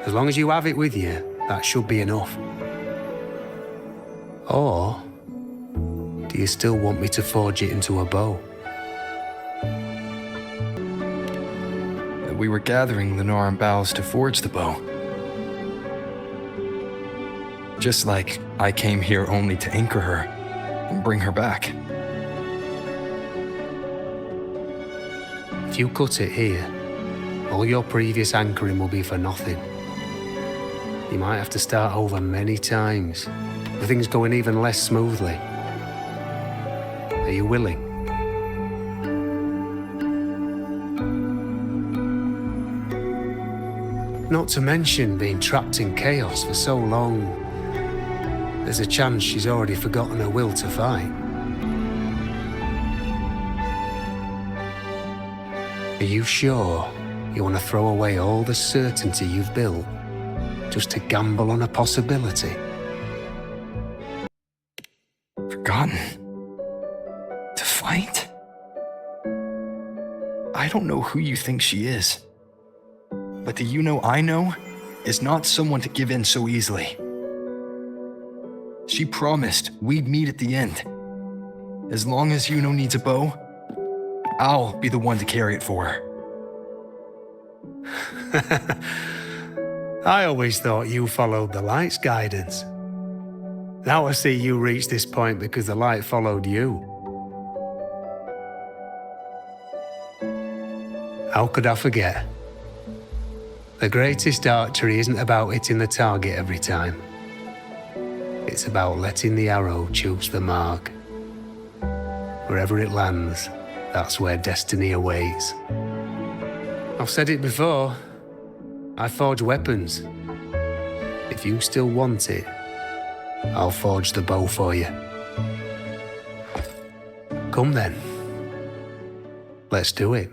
As long as you have it with you, that should be enough. Or do you still want me to forge it into a bow? We were gathering Lunarum Boughs to forge the bow. Just like I came here only to anchor her and bring her back. If you cut it here, all your previous anchoring will be for nothing. You might have to start over many times, with things going even less smoothly. Are you willing? Not to mention being trapped in chaos for so long. There's a chance she's already forgotten her will to fight. Are you sure you want to throw away all the certainty you've built just to gamble on a possibility? Forgotten? To fight? I don't know who you think she is. But the Iuno I know is not someone to give in so easily. She promised we'd meet at the end. As long as Iuno needs a bow, I'll be the one to carry it for her. I always thought you followed the light's guidance. Now I see you reached this point because the light followed you. How could I forget? The greatest archery isn't about hitting the target every time. It's about letting the arrow choose the mark. Wherever it lands, that's where destiny awaits. I've said it before. I forge weapons. If you still want it, I'll forge the bow for you. Come then. Let's do it.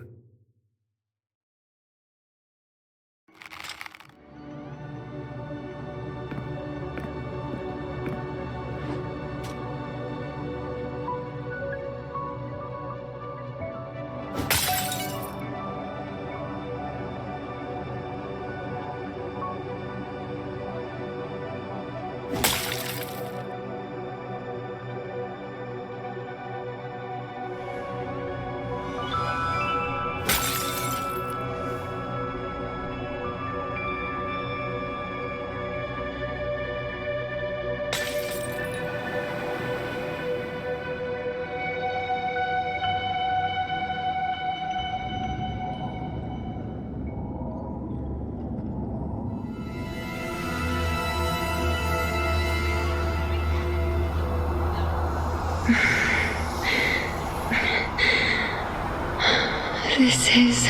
This is...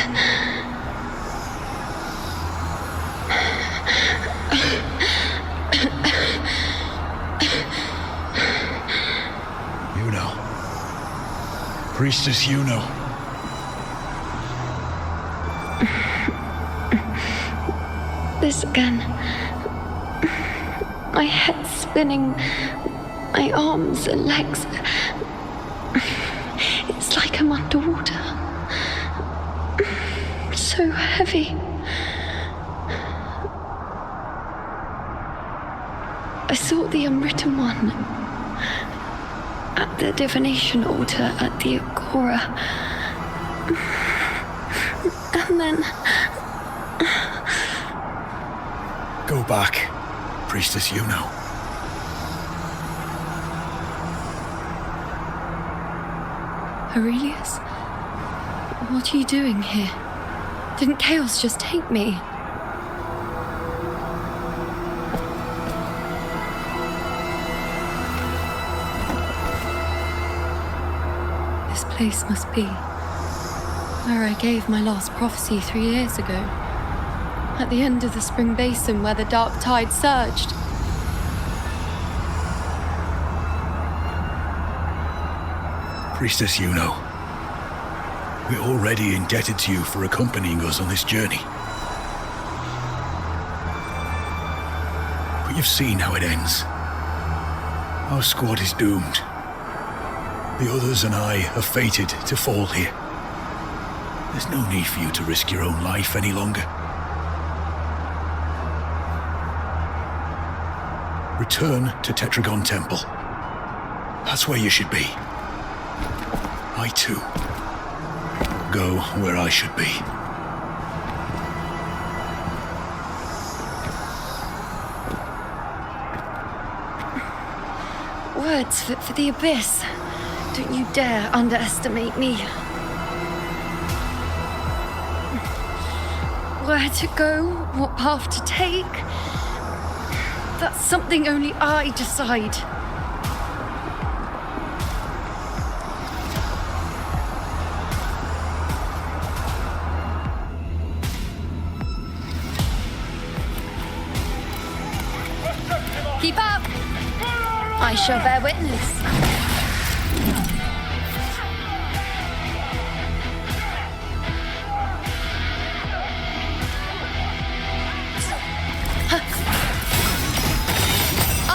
Iuno. Priestess Iuno. This again. My head spinning, my arms and legs. It's like I'm underwater. So heavy. I saw the unwritten one at the divination altar at the Agora. And then... Go back, Priestess Iuno. Aurelius? What are you doing here? Didn't chaos just take me? This place must be where I gave my last prophecy 3 years ago. At the end of the spring basin where the dark tide surged. Priestess Iuno, we're already indebted to you for accompanying us on this journey. But you've seen how it ends. Our squad is doomed. The others and I are fated to fall here. There's no need for you to risk your own life any longer. Return to Tetragon Temple. That's where you should be. I too go where I should be. Words fit for the abyss. Don't you dare underestimate me. Where to go, what path to take, that's something only I decide. Keep up! I shall bear witness.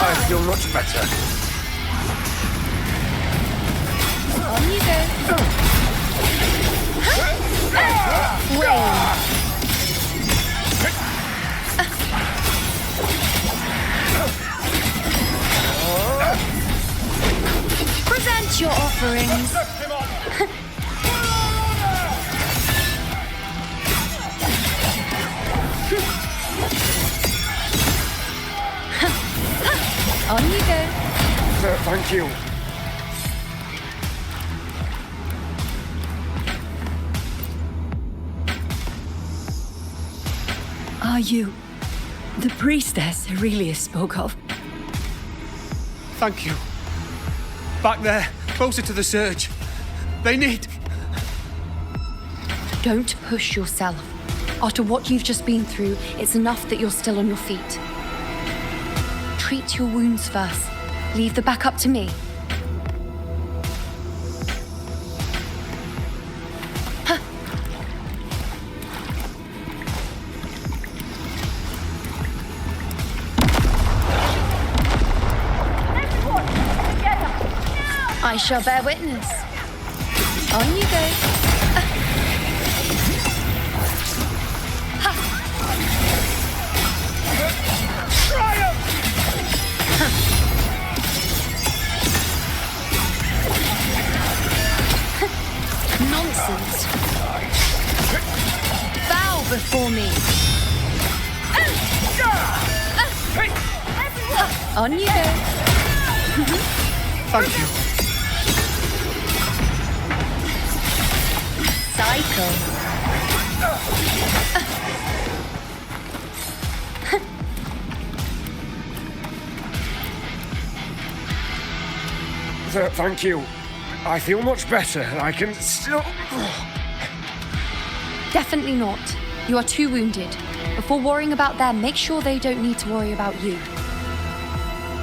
I feel much better. On you go. Wait. Present your offerings. On you go. Thank you. Are you the priestess Aurelius spoke of? Thank you. Back there, closer to the surge. They need... Don't push yourself. After what you've just been through, it's enough that you're still on your feet. Treat your wounds first. Leave the back up to me. I shall bear witness. On you go. Nonsense. Bow before me. On you go. Thank you. Cycle. Thank you. I feel much better. I can still... Definitely not. You are too wounded. Before worrying about them, make sure they don't need to worry about you.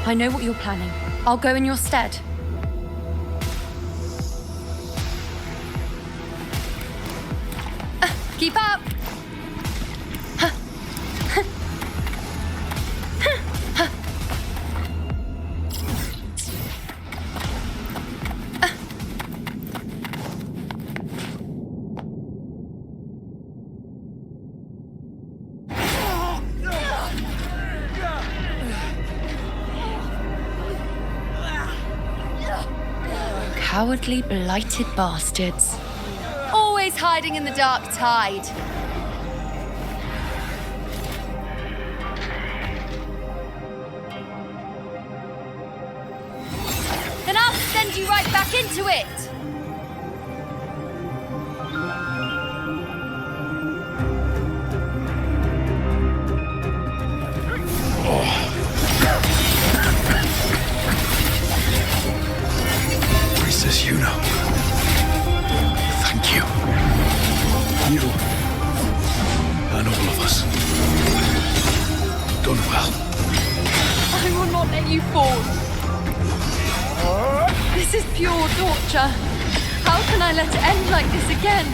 I know what you're planning. I'll go in your stead. Keep up! Cowardly, blighted bastards. Always hiding in the dark tide. Then I'll send you right back into it! Priestess Iuno. Thank you. You and all of us. Done well. I will not let you fall. This is pure torture. How can I let it end like this again?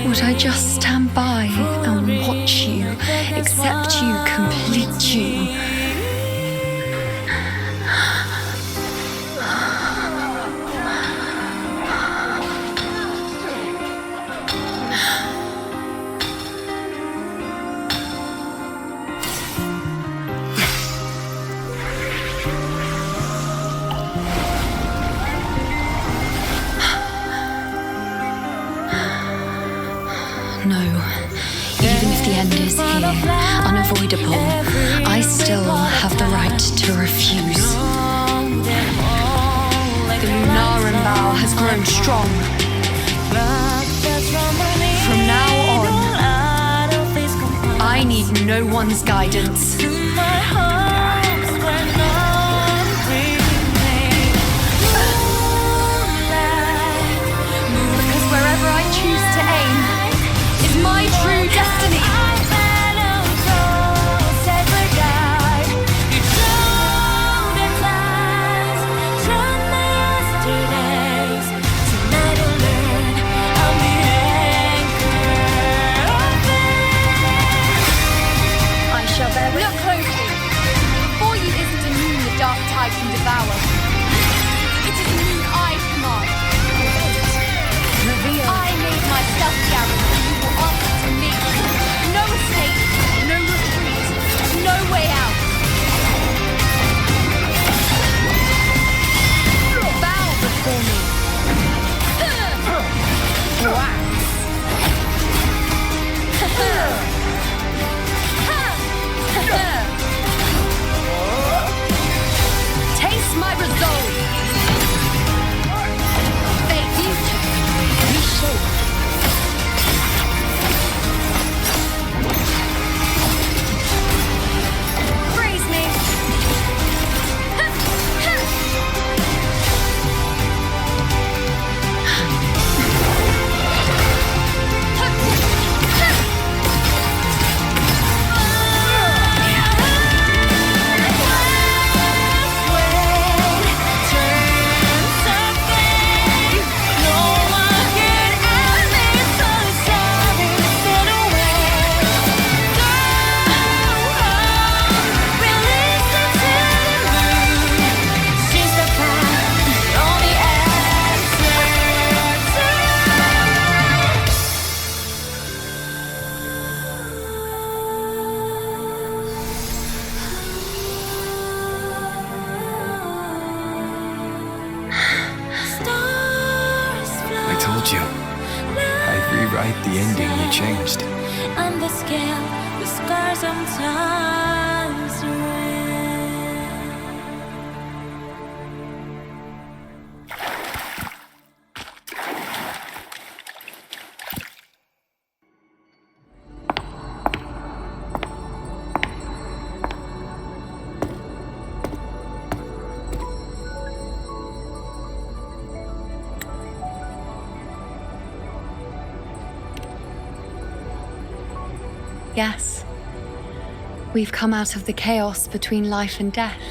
Would I just stand by and watch you, accept you, complete you? Unavoidable, I still have the right to refuse. The Lunarum Bough has grown strong. From now on, I need no one's guidance. Because wherever I choose to aim is my true destiny. Look closely. told you. I'd rewrite the ending you changed. And the scale, the scars sometimes red. Yes. We've come out of the chaos between life and death,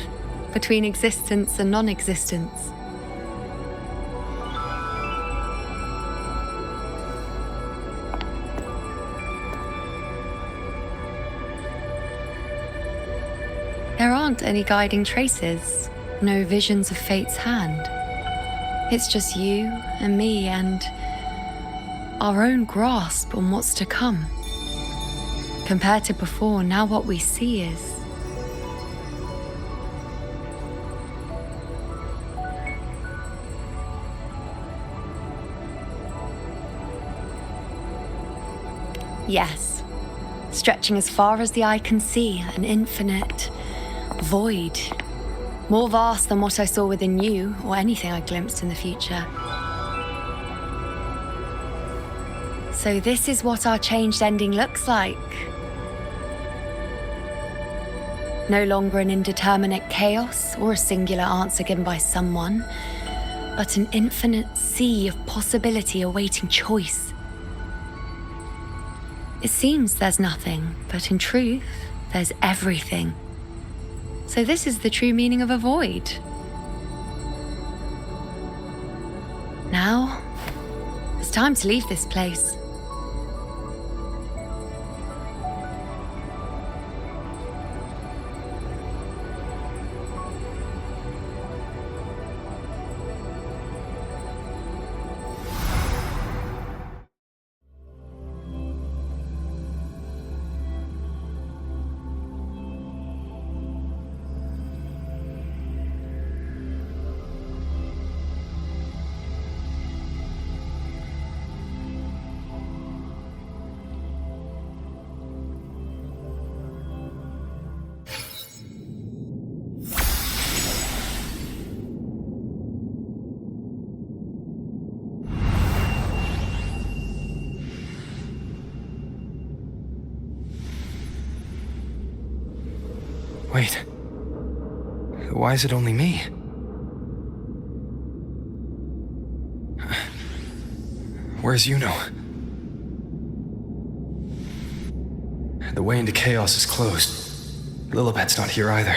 between existence and non-existence. There aren't any guiding traces, no visions of fate's hand. It's just you and me and our own grasp on what's to come. Compared to before, now what we see is... Yes, stretching as far as the eye can see, an infinite void. More vast than what I saw within you, or anything I glimpsed in the future. So this is what our changed ending looks like. No longer an indeterminate chaos or a singular answer given by someone, but an infinite sea of possibility awaiting choice. It seems there's nothing, but in truth, there's everything. So this is the true meaning of a void. Now, it's time to leave this place. Wait. Why is it only me? Where's Iuno? The way into chaos is closed. Lillibet's not here either.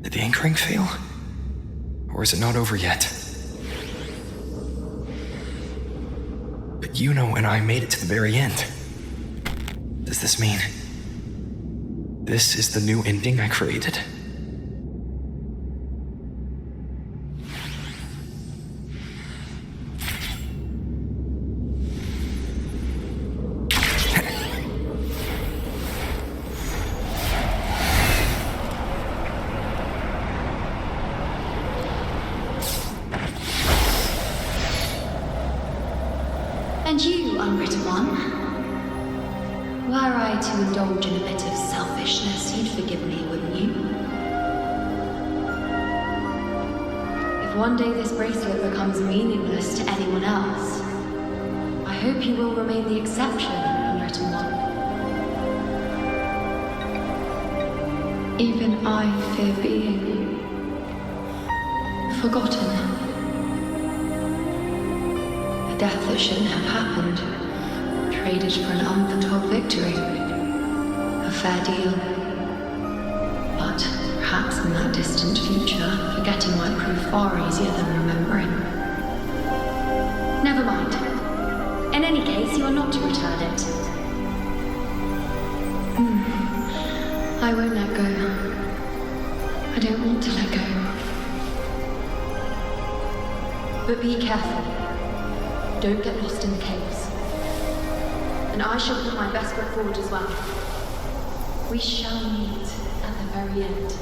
Did the anchoring fail? Or is it not over yet? But Iuno and I made it to the very end. Does this mean... this is the new ending I created? And you, unwritten one, were I to indulge in a bit of selfishness, you'd forgive me, wouldn't you? If one day this bracelet becomes meaningless to anyone else, I hope you will remain the exception, unwritten one. Even I fear being forgotten. A death that shouldn't have happened, traded for an unforetold victory. A fair deal. But perhaps in that distant future, forgetting might prove far easier than remembering. Never mind. In any case, you are not to return it. I won't let go. I don't want to let go. But be careful. Don't get lost in the caves. And I shall put my best foot forward as well. We shall meet at the very end.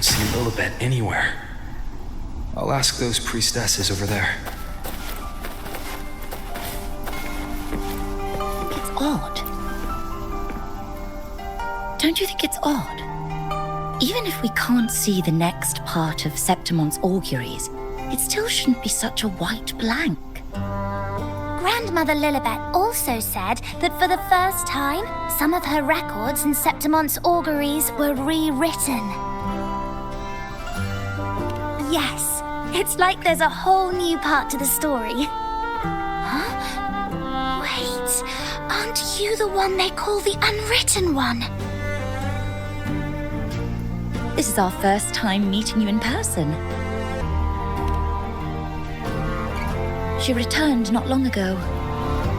don't see Lillibet anywhere. I'll ask those priestesses over there. It's odd. Don't you think it's odd? Even if we can't see the next part of Septimont's auguries, it still shouldn't be such a white blank. Grandmother Lillibet also said that for the first time, some of her records in Septimont's auguries were rewritten. Yes, it's like there's a whole new part to the story. Huh? Wait, aren't you the one they call the unwritten one? This is our first time meeting you in person. She returned not long ago,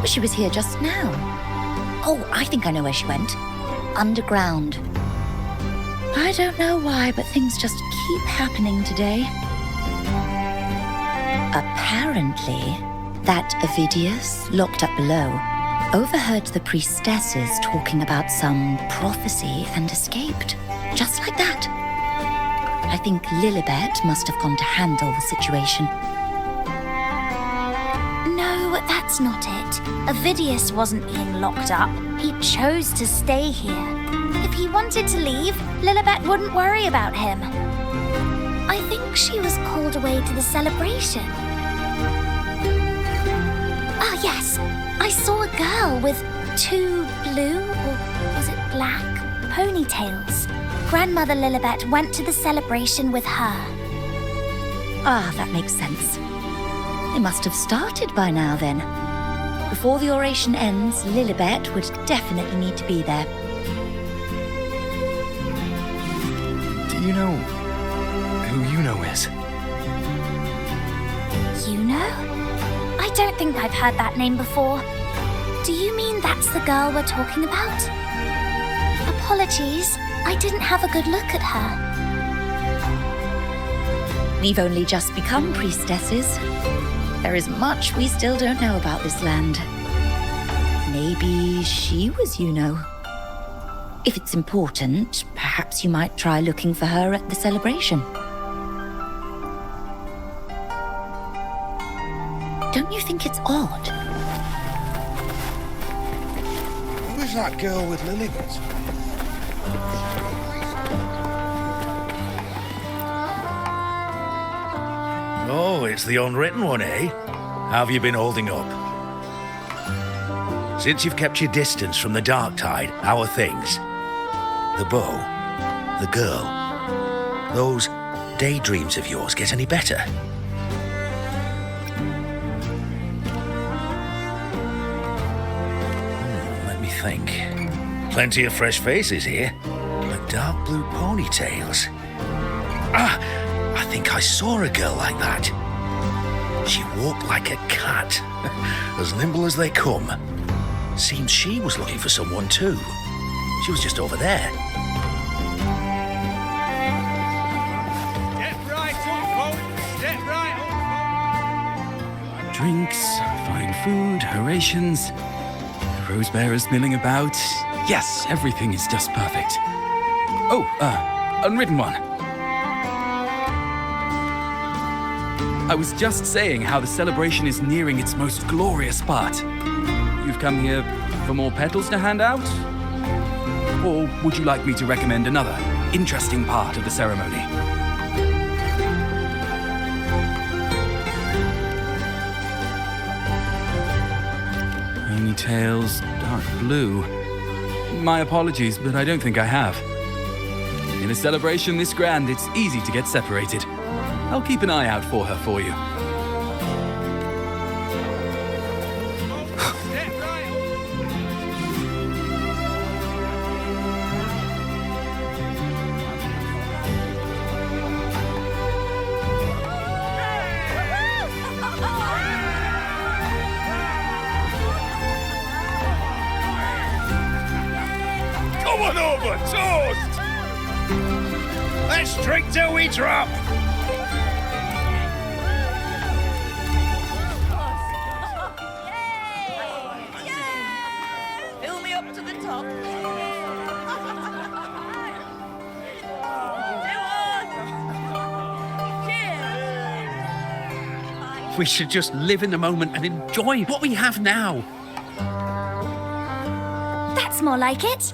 but she was here just now. Oh, I think I know where she went. Underground. I don't know why, but things just keep happening today. Apparently, that Avidius, locked up below, overheard the priestesses talking about some prophecy and escaped. Just like that. I think Lillibet must have gone to handle the situation. No, that's not it. Avidius wasn't being locked up. He chose to stay here. If he wanted to leave, Lillibet wouldn't worry about him. I think she was called away to the celebration. Ah, yes. I saw a girl with 2 blue, or was it black, ponytails. Grandmother Lillibet went to the celebration with her. Ah, that makes sense. It must have started by now, then. Before the oration ends, Lillibet would definitely need to be there. Do you know who Iuno is? Iuno? I don't think I've heard that name before. Do you mean that's the girl we're talking about? Apologies, I didn't have a good look at her. We've only just become priestesses. There is much we still don't know about this land. Maybe she was Iuno. If it's important, perhaps you might try looking for her at the celebration. Don't you think it's odd? Who is that girl with Lillibet? Oh, it's the unwritten one, eh? How have you been holding up? Since you've kept your distance from the dark tide, how are things? The bow, the girl, those daydreams of yours get any better? Let me think. Plenty of fresh faces here, but dark blue ponytails. Ah! I think I saw a girl like that. She walked like a cat, as nimble as they come. Seems she was looking for someone too. She was just over there. Step right up, folks. Step right up. Drinks, fine food, orations, rose bearers milling about. Yes, everything is just perfect. Oh, unwritten one. I was just saying how the celebration is nearing its most glorious part. You've come here for more petals to hand out? Or would you like me to recommend another interesting part of the ceremony? Ponytails, dark blue. My apologies, but I don't think I have. In a celebration this grand, it's easy to get separated. I'll keep an eye out for her for you. Come on over, toast! Let's drink till we drop! Fill me up to the top. We should just live in the moment and enjoy what we have now. That's more like it.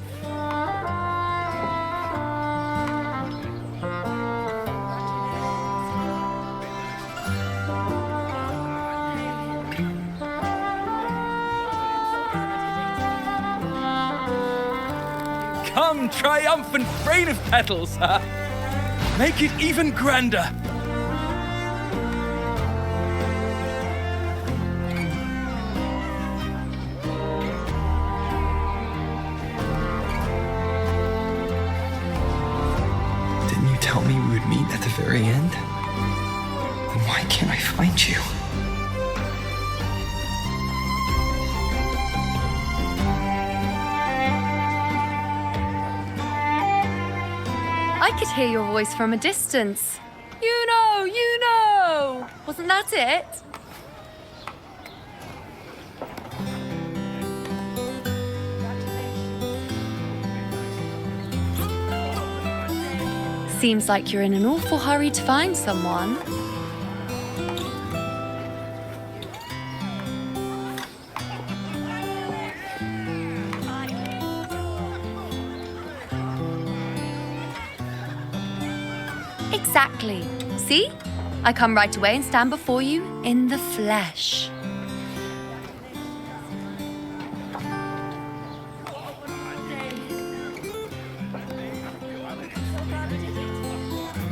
Come, triumphant reign of petals! Make it even grander! Didn't you tell me we would meet at the very end? Then why can't I find you? I could hear your voice from a distance. Iuno! Wasn't that it? Seems like you're in an awful hurry to find someone. Exactly. See? I come right away and stand before you in the flesh.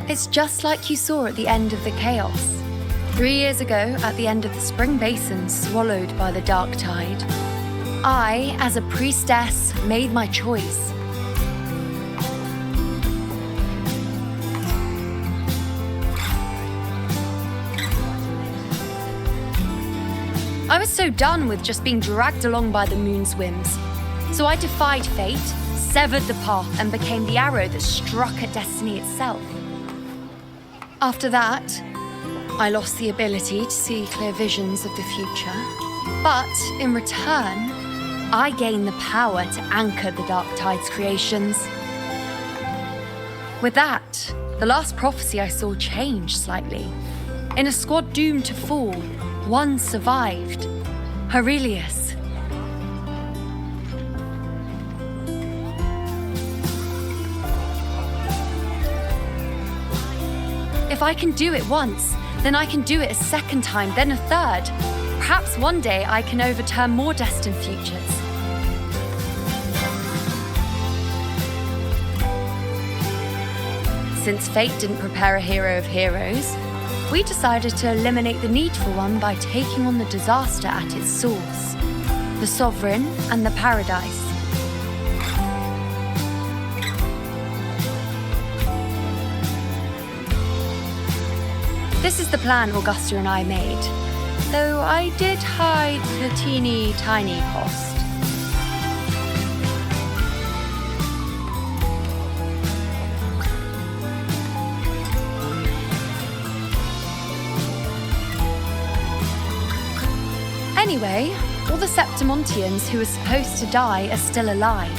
It's just like you saw at the end of the chaos. 3 years ago, at the end of the spring basin swallowed by the dark tide, I, as a priestess, made my choice. I was so done with just being dragged along by the moon's whims. So I defied fate, severed the path, and became the arrow that struck at destiny itself. After that, I lost the ability to see clear visions of the future. But in return, I gained the power to anchor the Dark Tide's creations. With that, the last prophecy I saw changed slightly. In a squad doomed to fall, one survived. Aurelius. If I can do it once, then I can do it a second time, then a third. Perhaps one day I can overturn more destined futures. Since fate didn't prepare a hero of heroes, we decided to eliminate the need for one by taking on the disaster at its source, the Sovereign and the Paradise. This is the plan Augusta and I made, though I did hide the teeny tiny cost. Anyway, all the Septimontians who were supposed to die are still alive.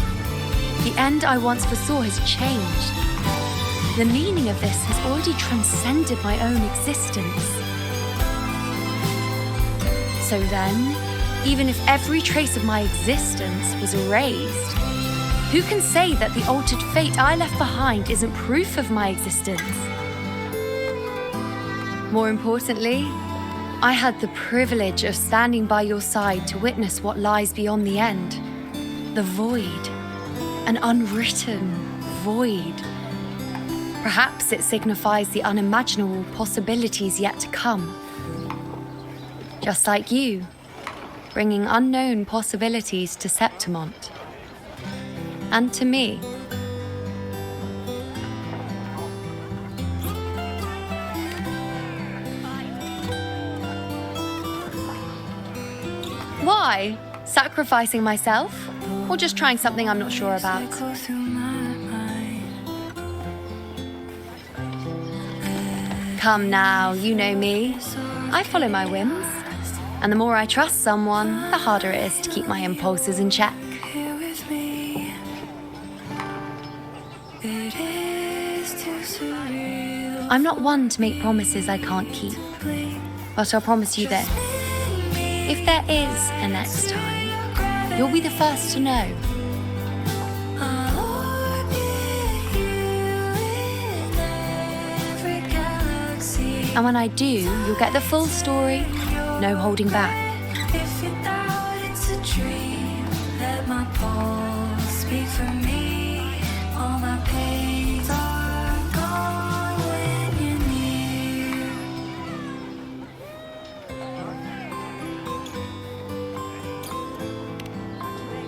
The end I once foresaw has changed. The meaning of this has already transcended my own existence. So then, even if every trace of my existence was erased, who can say that the altered fate I left behind isn't proof of my existence? More importantly, I had the privilege of standing by your side to witness what lies beyond the end. The void. An unwritten void. Perhaps it signifies the unimaginable possibilities yet to come. Just like you, bringing unknown possibilities to Septimont. And to me. Why? Sacrificing myself? Or just trying something I'm not sure about? Come now, you know me. I follow my whims. And the more I trust someone, the harder it is to keep my impulses in check. I'm not one to make promises I can't keep. But I'll promise you this. If there is a next time, you'll be the first to know. And when I do, you'll get the full story, no holding back. If you doubt it's a dream, let my pulse speak for me. All my pains are gone when you're near.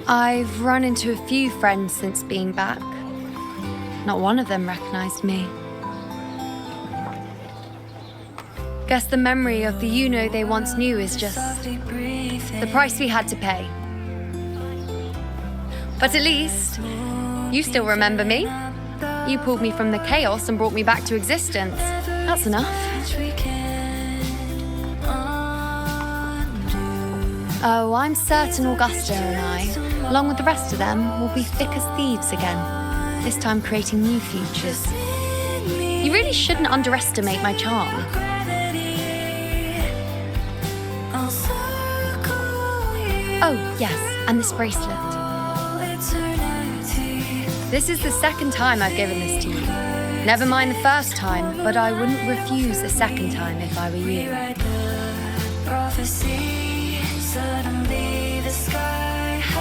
I've run into a few friends since being back. Not one of them recognized me. Guess the memory of the Iuno they once knew is just the price we had to pay. But at least, you still remember me. You pulled me from the chaos and brought me back to existence. That's enough. Oh, I'm certain Augusta and I, along with the rest of them, will be thick as thieves again, this time creating new futures. You really shouldn't underestimate my charm. Oh, yes, and this bracelet. This is the second time I've given this to you. Never mind the first time, but I wouldn't refuse a second time if I were you.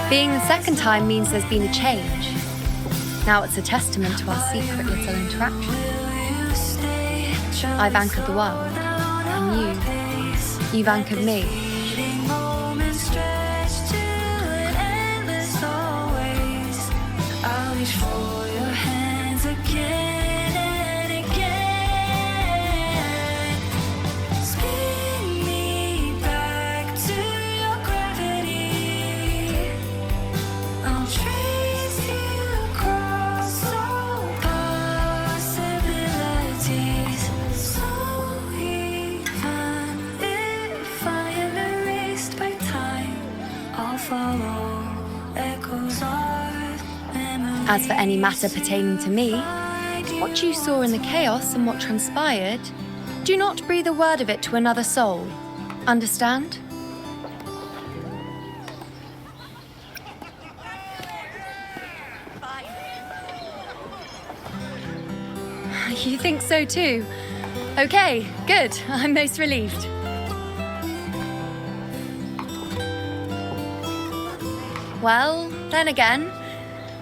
Being the second time means there's been a change. Now it's a testament to our secret little interaction. I've anchored the world, and you've anchored me. I'll reach for your hands again and again. Spin me back to your gravity. I'll trace you across all possibilities. So even if I am erased by time, I'll follow echoes of. As for any matter pertaining to me, what you saw in the chaos and what transpired, do not breathe a word of it to another soul. Understand? You think so too? Okay, good. I'm most relieved. Well, then again,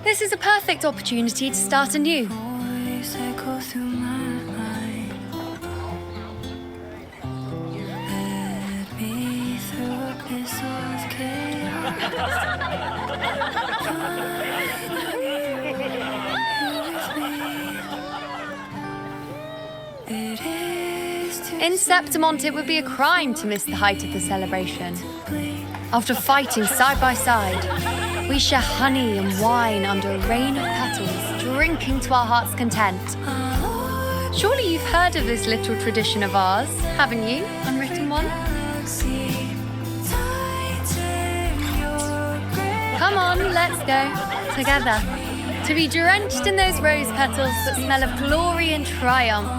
this is a perfect opportunity to start anew. In Septimont, it would be a crime to miss the height of the celebration. After fighting side by side, we share honey and wine under a rain of petals, drinking to our heart's content. Surely you've heard of this little tradition of ours, haven't you, unwritten one? Come on, let's go, together, to be drenched in those rose petals that smell of glory and triumph.